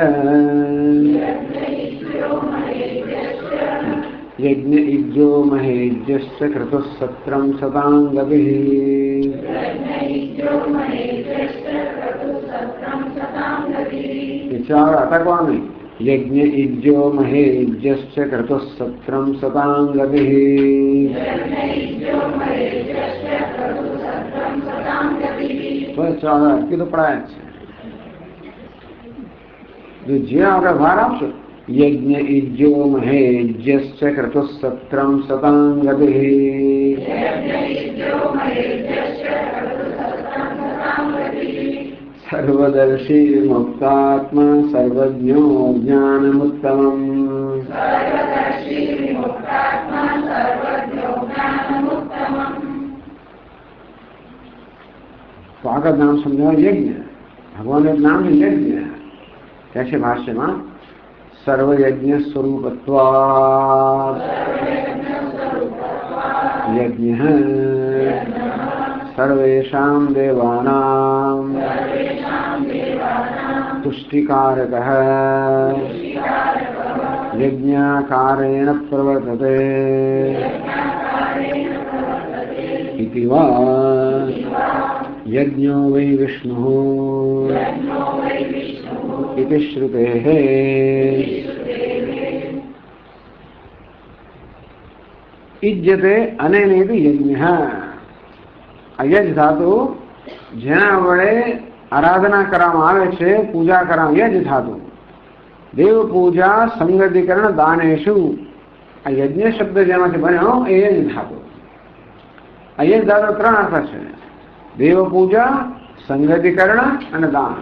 યજ્ઞ ઇજ્જો મહેજ્યશ્ચ ક્રતુઃ સત્રં શતાંગભિઃ. વિચાર અટકવા નહીં. યજ્ઞ ઇજ્જો મહેજ્યશ્ચ ક્રતુઃ સત્રં શતાંગભિઃ. બસ અટકી તો પડાય છે. જે આપણે ભાર આપશો યજ્ઞ ઇજ્જો મહેજ્યશ્ચ ક્રતુઃ સત્રં શતાંગભિઃ. સર્વદર્શી મુક્તાત્મા સર્વજ્ઞો જ્ઞાનમુત્તમં. તો આગળ નામ સમજાવે યજ્ઞ. ભગવાનનું નામ છે યજ્ઞ. કહે છે ભાષ્યમાં સર્વયજ્ઞ સ્વરૂપત્વાત્ યજ્ઞ સર્વેષાં દેવાનાં तुष्टिकारकः यज्ञाकारेण प्रवर्तते इति वा यज्ञो वै विष्णुः इति श्रुतेः। इज्यते अनेनेति यज्ञः। अयज धातु जेना वडे आराधना કરવામાં આવે છે, પૂજા કરવામાં યજ ધાતુ દેવ પૂજા સંગતિકરણ દાનેશુ. આ યજ્ઞ શબ્દ જેમાંથી બન્યો એ યજ ધાતુ. આ યજ ધાતુ ત્રણ અર્થ છે: દેવ પૂજા, સંગતિકરણ અને દાન.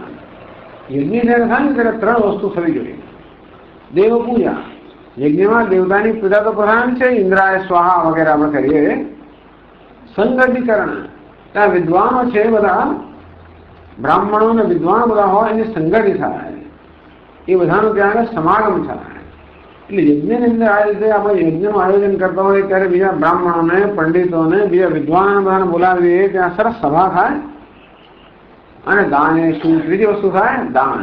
યજ્ઞ જ્યારે થાય ને ત્યારે ત્રણ વસ્તુ થવી જોઈએ. દેવ પૂજા, યજ્ઞમાં દેવતાની પૂજા તો પ્રધાન છે, ઇન્દ્રાય સ્વાહા વગેરે આપણે કરીએ. સંગતિકરણ, ત્યાં વિદ્વાનો છે બધા બ્રાહ્મણો ને વિદ્વાન બધા હોય એની સંગતિ થાય, એ બધાનું ત્યાં સમાગમ થાય. એટલે યજ્ઞની અંદર આ રીતે આપણે યજ્ઞનું આયોજન કરતા હોય ત્યારે બીજા બ્રાહ્મણોને, પંડિતોને, બીજા વિદ્વાન બધાને બોલાવીએ, ત્યાં સરસ સભા થાય અને દાનેષુ ત્રીજી વસ્તુ થાય દાન.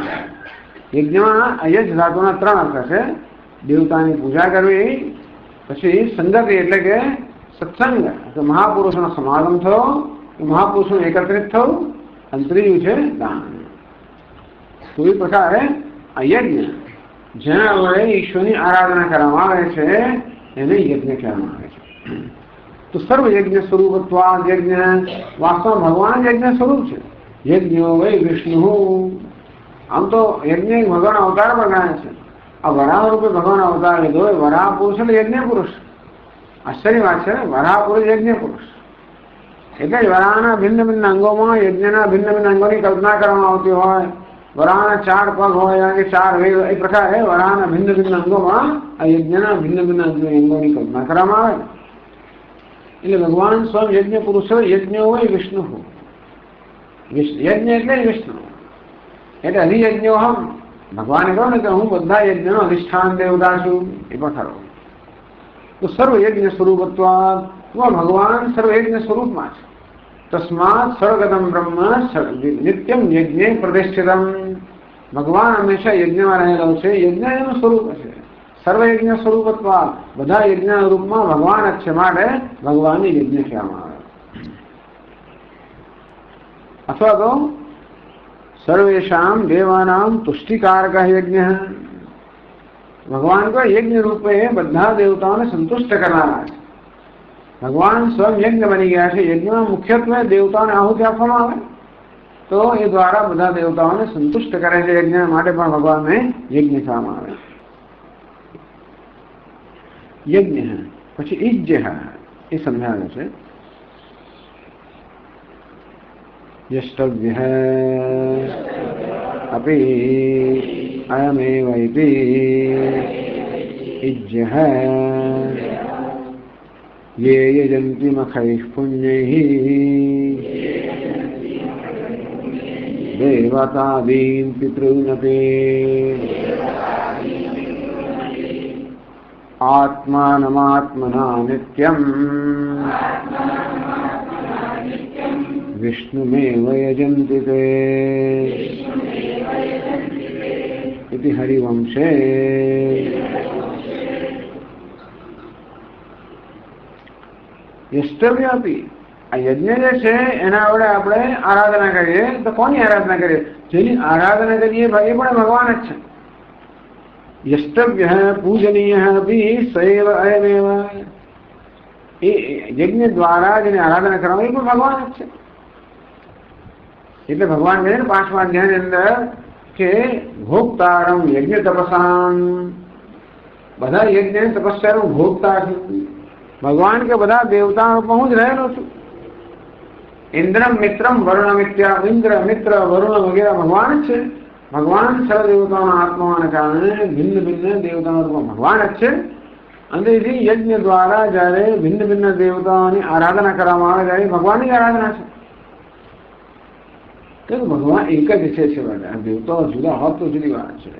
યજ્ઞમાં યજ ધાતુના 3 અર્થ છે. દેવતાની પૂજા કરવી, પછી સંગતિ એટલે કે સત્સંગ, મહાપુરુષોનો સમાગમ થયો, મહાપુરુષો એકત્રિત થવું, અને ત્રીજું છે દાન. તો એ પ્રકારે આ યજ્ઞ જેના વડે ઈશ્વરની આરાધના કરવામાં આવે છે એને યજ્ઞ કહેવામાં આવે છે. તો સર્વ યજ્ઞ સ્વરૂપત્વાદ યજ્ઞ વાસ્તવમાં ભગવાન યજ્ઞ સ્વરૂપ છે. યજ્ઞો વૈ વિષ્ણુ. આમ તો યજ્ઞ ભગવાન અવતાર પર ગણાય છે. આ વરાહ રૂપે ભગવાન અવતાર લીધો હોય. વરાહ પુરુષ એટલે યજ્ઞ પુરુષ. આશ્ચર્ય વાત છે. વરાહ પુરુષ યજ્ઞ પુરુષ એટલે જ વરાહના ભિન્ન ભિન્ન અંગોમાં યજ્ઞના ભિન્ન ભિન્ન અંગોની કલ્પના કરવામાં આવતી હોય. વરાહના 4 પગ હોય કે 4 વેદ, એ પ્રકારે વરાહના ભિન્ન ભિન્ન અંગોમાં આ યજ્ઞના ભિન્ન ભિન્ન અંગોની કલ્પના કરવામાં આવે. એટલે ભગવાન સ્વયં યજ્ઞ પુરુષ. યજ્ઞો હોય વિષ્ણુ. યજ્ઞ એટલે વિષ્ણુ એટલે હરિયજ્ઞોહમ. ભગવાને કહ્યું ને કે હું બધા યજ્ઞનો અધિષ્ઠાન દેવતા છું. એ પણ ખરો. તો સર્વ યજ્ઞ સ્વરૂપત્વાદ ભગવાન સર્વ યજ્ઞ સ્વરૂપમાં છે. તસ્માત સર્વગતમ બ્રહ્મ નિત્યમ યજ્ઞે પ્રતિષ્ઠિતમ. ભગવાન હંમેશા યજ્ઞમાં રહેલો છે. યજ્ઞ એનું સ્વરૂપ છે. સર્વ યજ્ઞ સ્વરૂપત્વાદ બધા યજ્ઞના રૂપમાં ભગવાન જ છે. માટે ભગવાનની યજ્ઞ કહેવામાં આવે. અથવા તો સર્વેશામ દેવાનામ તુષ્ટિકારક યજ્ઞ. ભગવાન કો યજ્ઞ રૂપે બધા દેવતાઓને સંતુષ્ટ કરનારા છે. ભગવાન સ્વયં યજ્ઞ બની ગયા છે. યજ્ઞમાં મુખ્યત્વે દેવતાઓને આહુતિ આપવામાં આવે તો એ દ્વારા બધા દેવતાઓને સંતુષ્ટ કરે છે. યજ્ઞ માટે પણ ભગવાનને યજ્ઞ કહેવામાં આવે. યજ્ઞ પછી ઈજ્ય એ સમજાવે છે. યષ્ટવ્ય અપી અયમેવ ઇતિ ઈજ્ય ये यजन्ति मखैः पुण्यैः देवतादीन् पितॄनपि आत्मानमात्मना नित्यम् विष्णुमेव यजन्ति ते इति हरिवंशे યષ્ટવ્ય આપી. આ યજ્ઞ જે છે એના વડે આપણે આરાધના કરીએ તો કોની આરાધના કરીએ? જેની આરાધના કરીએ ભાઈ એ પણ ભગવાન જ છે. યષ્ટવ્ય પૂજનીય અપી સૈવ અયમેવ. એ યજ્ઞ દ્વારા જેની આરાધના કરવા એ પણ ભગવાન જ છે. એટલે ભગવાન કહે ને 5મા અધ્યાયની અંદર કે ભોગતારમ યજ્ઞ તપસામ. બધા યજ્ઞ તપસ્યાનું ભોગતા છે ભગવાન. કે બધા દેવતાઓ પર હું જ રહેલો છું. ઇન્દ્રમ મિત્રમ વરુણ મિત્યા. ઇન્દ્ર મિત્ર વરુણ વગેરે ભગવાન જ છે. ભગવાન સર્વ દેવતાઓના આત્માઓને કારણે ભિન્ન ભિન્ન દેવતાઓ પર ભગવાન જ છે. અંદરથી યજ્ઞ દ્વારા જયારે ભિન્ન ભિન્ન દેવતાઓની આરાધના કરવામાં આવે ત્યારે ભગવાનની આરાધના છે. ભગવાન એક જ છે. દેવતાઓ જુદા હોત તો જુદી વાત છે.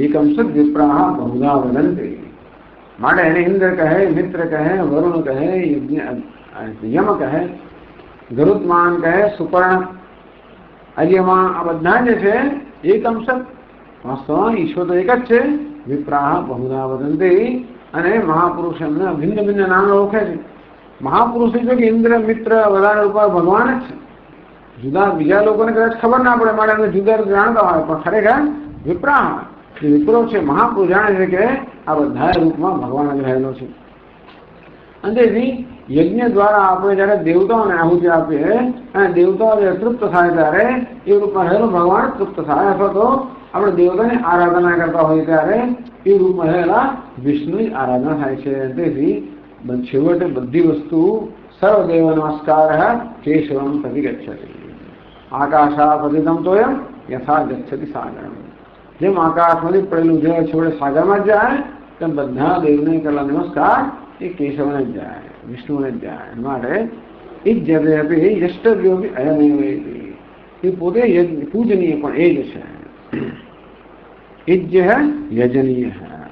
એકમ સદ વિપ્રાહ બહુધા વદંતે. માટે એને ઇન્દ્ર કહે, મિત્ર કહે, વરુણ કહે, યમ કહે, ગરુત્માન કહે, સુપર્ણ, અર્યમા, આ બધા જે છે એકમ સત. વાસ્તવમાં ઈશ્વર તો એક જ છે. વિપ્રાહ બહુધા વદંતે. અને મહાપુરુષ એમને ભિન્ન ભિન્ન નામ ઓળખે છે. મહાપુરુષ એટલે કે ઇન્દ્ર મિત્ર બધા ઉપર ભગવાન જ છે. જુદા બીજા લોકોને કદાચ ખબર ના પડે માટે એમને જુદા જાણતા હોય પણ ખરેખર વિપ્રાહ વિપ્રો છે. મહાપુરુષ જાણે છે કે આ બધા રૂપમાં ભગવાન જ રહેલો છે. અને તેથી યજ્ઞ દ્વારા આપણે જયારે દેવતાઓને આહુતિ આપીએ અને દેવતાઓ જયારે તૃપ્ત થાય ત્યારે એ રૂપમાં રહેલો ભગવાન તૃપ્ત થાય. અથવા તો આપણે દેવતાની આરાધના કરતા હોઈએ ત્યારે એ રૂપમાં રહેલા વિષ્ણુની આરાધના થાય છે. તેથી છેવટે બધી વસ્તુ સર્વદેવ નમસ્કાર કેશવમ પ્રતિગચ્છતિ. આકાશા પતિતમ તોયમ યથા ગચ્છતિ સાગરમ. જેમ આકાશમાંથી પડેલું જળ છેવટે સાગરમાં જ જાય તેમ બધા દેવને કરેલા નમસ્કાર એ કેશવને જ જાય, વિષ્ણુને જ જાય. માટે ઈજ્યતે અપી યષ્ટવ્યો અયમેવ ઇતિ. એ પોતે પૂજનીય પણ એ જ છે. ઈજ્ય યજનીય.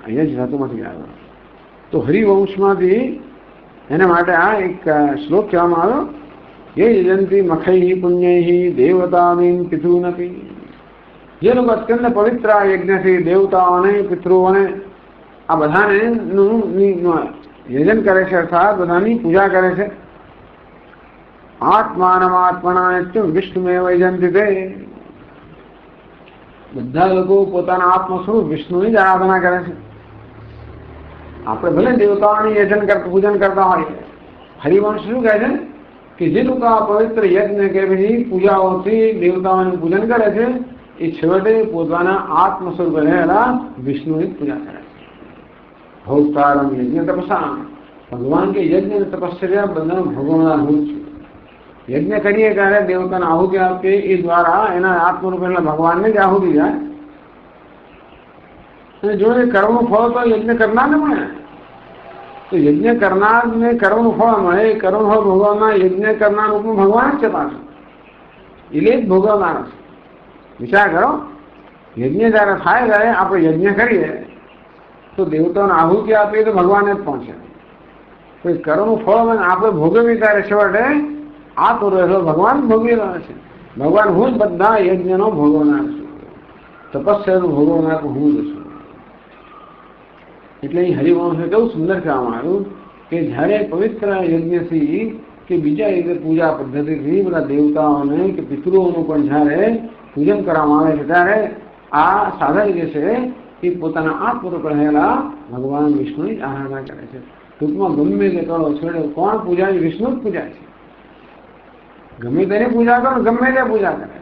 યજ ધાતુમાંથી આવ્યો. તો હરિવંશમાંથી એના માટે આ એક શ્લોક કહેવામાં આવ્યો ये यजंती मखैः पुण्यैः देवतानीं पितॄनपि। જે લોકો અત્યંત પવિત્ર આ યજ્ઞથી દેવતાઓને પિતૃઓને આ બધાને યજન કરે છે, અર્થાત બધાની પૂજા કરે છે. આત્માનમાત્મના નિત્યમ વિષ્ણુમેવ યજંતિ તે. બધા લોકો પોતાના આત્મ સ્વરૂપ વિષ્ણુની જ આરાધના કરે છે. આપણે ભલે દેવતાઓની યજન પૂજન કરતા હોઈએ, હરિવંશ શું કહે છે કે જે લોકો આ પવિત્ર યજ્ઞ કે બધી પૂજાઓથી દેવતાઓનું પૂજન કરે છે એ છેવટે પોતાના આત્મ સ્વરૂપ રહેલા વિષ્ણુની પૂજા કરે છે. ભોક્તારમ યજ્ઞ તપસા. ભગવાન કે યજ્ઞ અને તપશ્ચર્યા બંને ભગવાનના ભૂત છે. યજ્ઞ કરીએ ત્યારે દેવતાને આહુતિ આપીએ એ દ્વારા એના આત્મરૂપ એટલે ભગવાનને જ આહુતિ જાય. અને જો એ કર્મનું ફળ તો યજ્ઞ કરનારને મળે. તો યજ્ઞ કરનારને કર્મનું ફળ મળે. એ કર્મનું ફળ ભોગવનાર યજ્ઞ કરનાર રૂપમાં ભગવાન જ છે પાછું. એટલે જ ભોગવનાર છે. વિચાર કરો, યજ્ઞ જયારે થાય ત્યારે આપણે યજ્ઞ કરીએ તો દેવતાઓને આહુતિ આપીએ તો ભગવાનને જ પહોંચે. કોઈ કર્મનું ફળ આપણે ભોગવીએ ત્યારે છેવટે આ તો રહેલો ભગવાન ભોગવી રહ્યા છે. ભગવાન હું જ બધા યજ્ઞનો ભોગવનાર છું, તપસ્યાનું ભોગવનાર હું જ છું. એટલે એ હરિવંશ કેવું સુંદર કહેવામાં આવ્યું કે જ્યારે પવિત્ર યજ્ઞથી કે બીજા યજ્ઞ પૂજા પદ્ધતિથી બધા દેવતાઓને કે પિતૃઓનું પણ જ્યારે પૂજન કરવામાં આવે છે ત્યારે આ સાધક જે છે એ પોતાના આત્મરૂપ રહેલા ભગવાન વિષ્ણુની જ આરાધના કરે છે. ટૂંકમાં ગમે તે કરો છેડે કોણ પૂજાય? વિષ્ણુ જ પૂજાય છે. ગમે તેની પૂજા કરો, ગમે તે પૂજા કરે,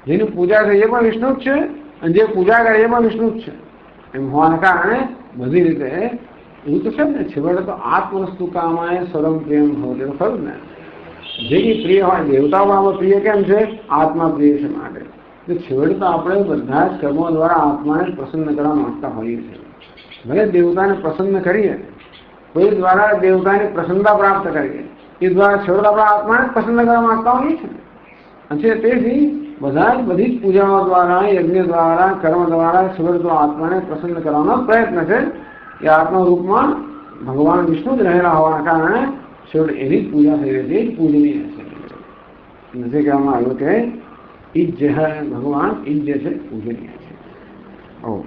જેની પૂજા છે એ પણ વિષ્ણુ જ છે અને જે પૂજા કરે એ પણ વિષ્ણુ જ છે. એમ હોવાને કારણે બધી રીતે એવું તો છે ને, છેવટે તો આત્મવસ્તુ કામાય સરમ પ્રેમ હોય તો ખરું ને. જેની પ્રિય હોય, દેવતાઓ આમાં પ્રિય કેમ છે? આત્મા પ્રિય છે માટે. તો છેવટે તો આપણે બધા જ કર્મો દ્વારા આત્માને પ્રસન્ન કરવા માંગતા હોઈએ છીએ. ભલે દેવતાને પ્રસન્ન કરીએ, કોઈ દ્વારા દેવતાની પ્રસન્નતા પ્રાપ્ત કરીએ, એ દ્વારા છેવટે આપણા આત્માને જ પ્રસન્ન કરવા માંગતા હોઈએ છીએ. અને તેથી બધી જ પૂજાઓ દ્વારા, યજ્ઞ દ્વારા, કર્મ દ્વારા છેવટે તો આત્માને પ્રસન્ન કરવાનો પ્રયત્ન છે. એ આત્મા રૂપમાં ભગવાન વિષ્ણુ જ રહેલા હોવાના કારણે છેવટે એની જ પૂજા થઈ રહી છે, એ જ પૂજનીય છે. નથી કહેવામાં આવ્યું કે ઈજ જે હે ભગવાન, ઈજ જે છે પૂજનીય છે. ઓમ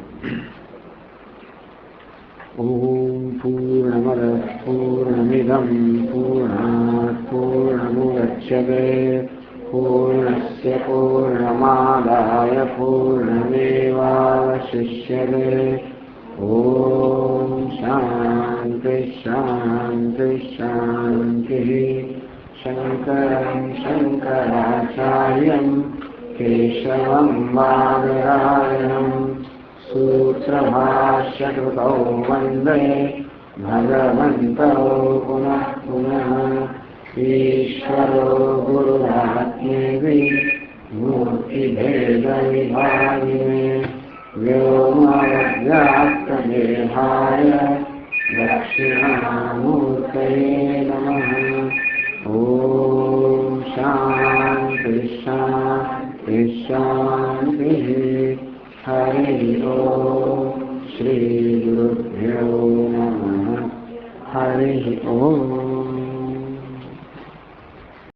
પૂર્ણમદ પૂર્ણમિદમ પૂર્ણાત પૂર્ણમુદચ્યતે પૂર્ણસ્ય પૂર્ણમાદાય પૂર્ણમેવાવશિષ્યતે. ઓમ શાંતિ શાંતિ શાંતિ. શંકરં શંકરાચાર્યં કેશવં બાદરાયણં સૂત્રભાષ્યકૃતૌ વંદે ભગવन्तौ પુનઃ પુનઃ. ईश्वरो गुरुरात्मेति मूर्तिभेदविभागिने व्योमव्याप्तदेहाय दक्षिणामूर्तये नमः. ॐ शान्ति शान्ति शान्तिः. हरिः ॐ श्रीगुरुभ्यो नमः. हरिः ॐ.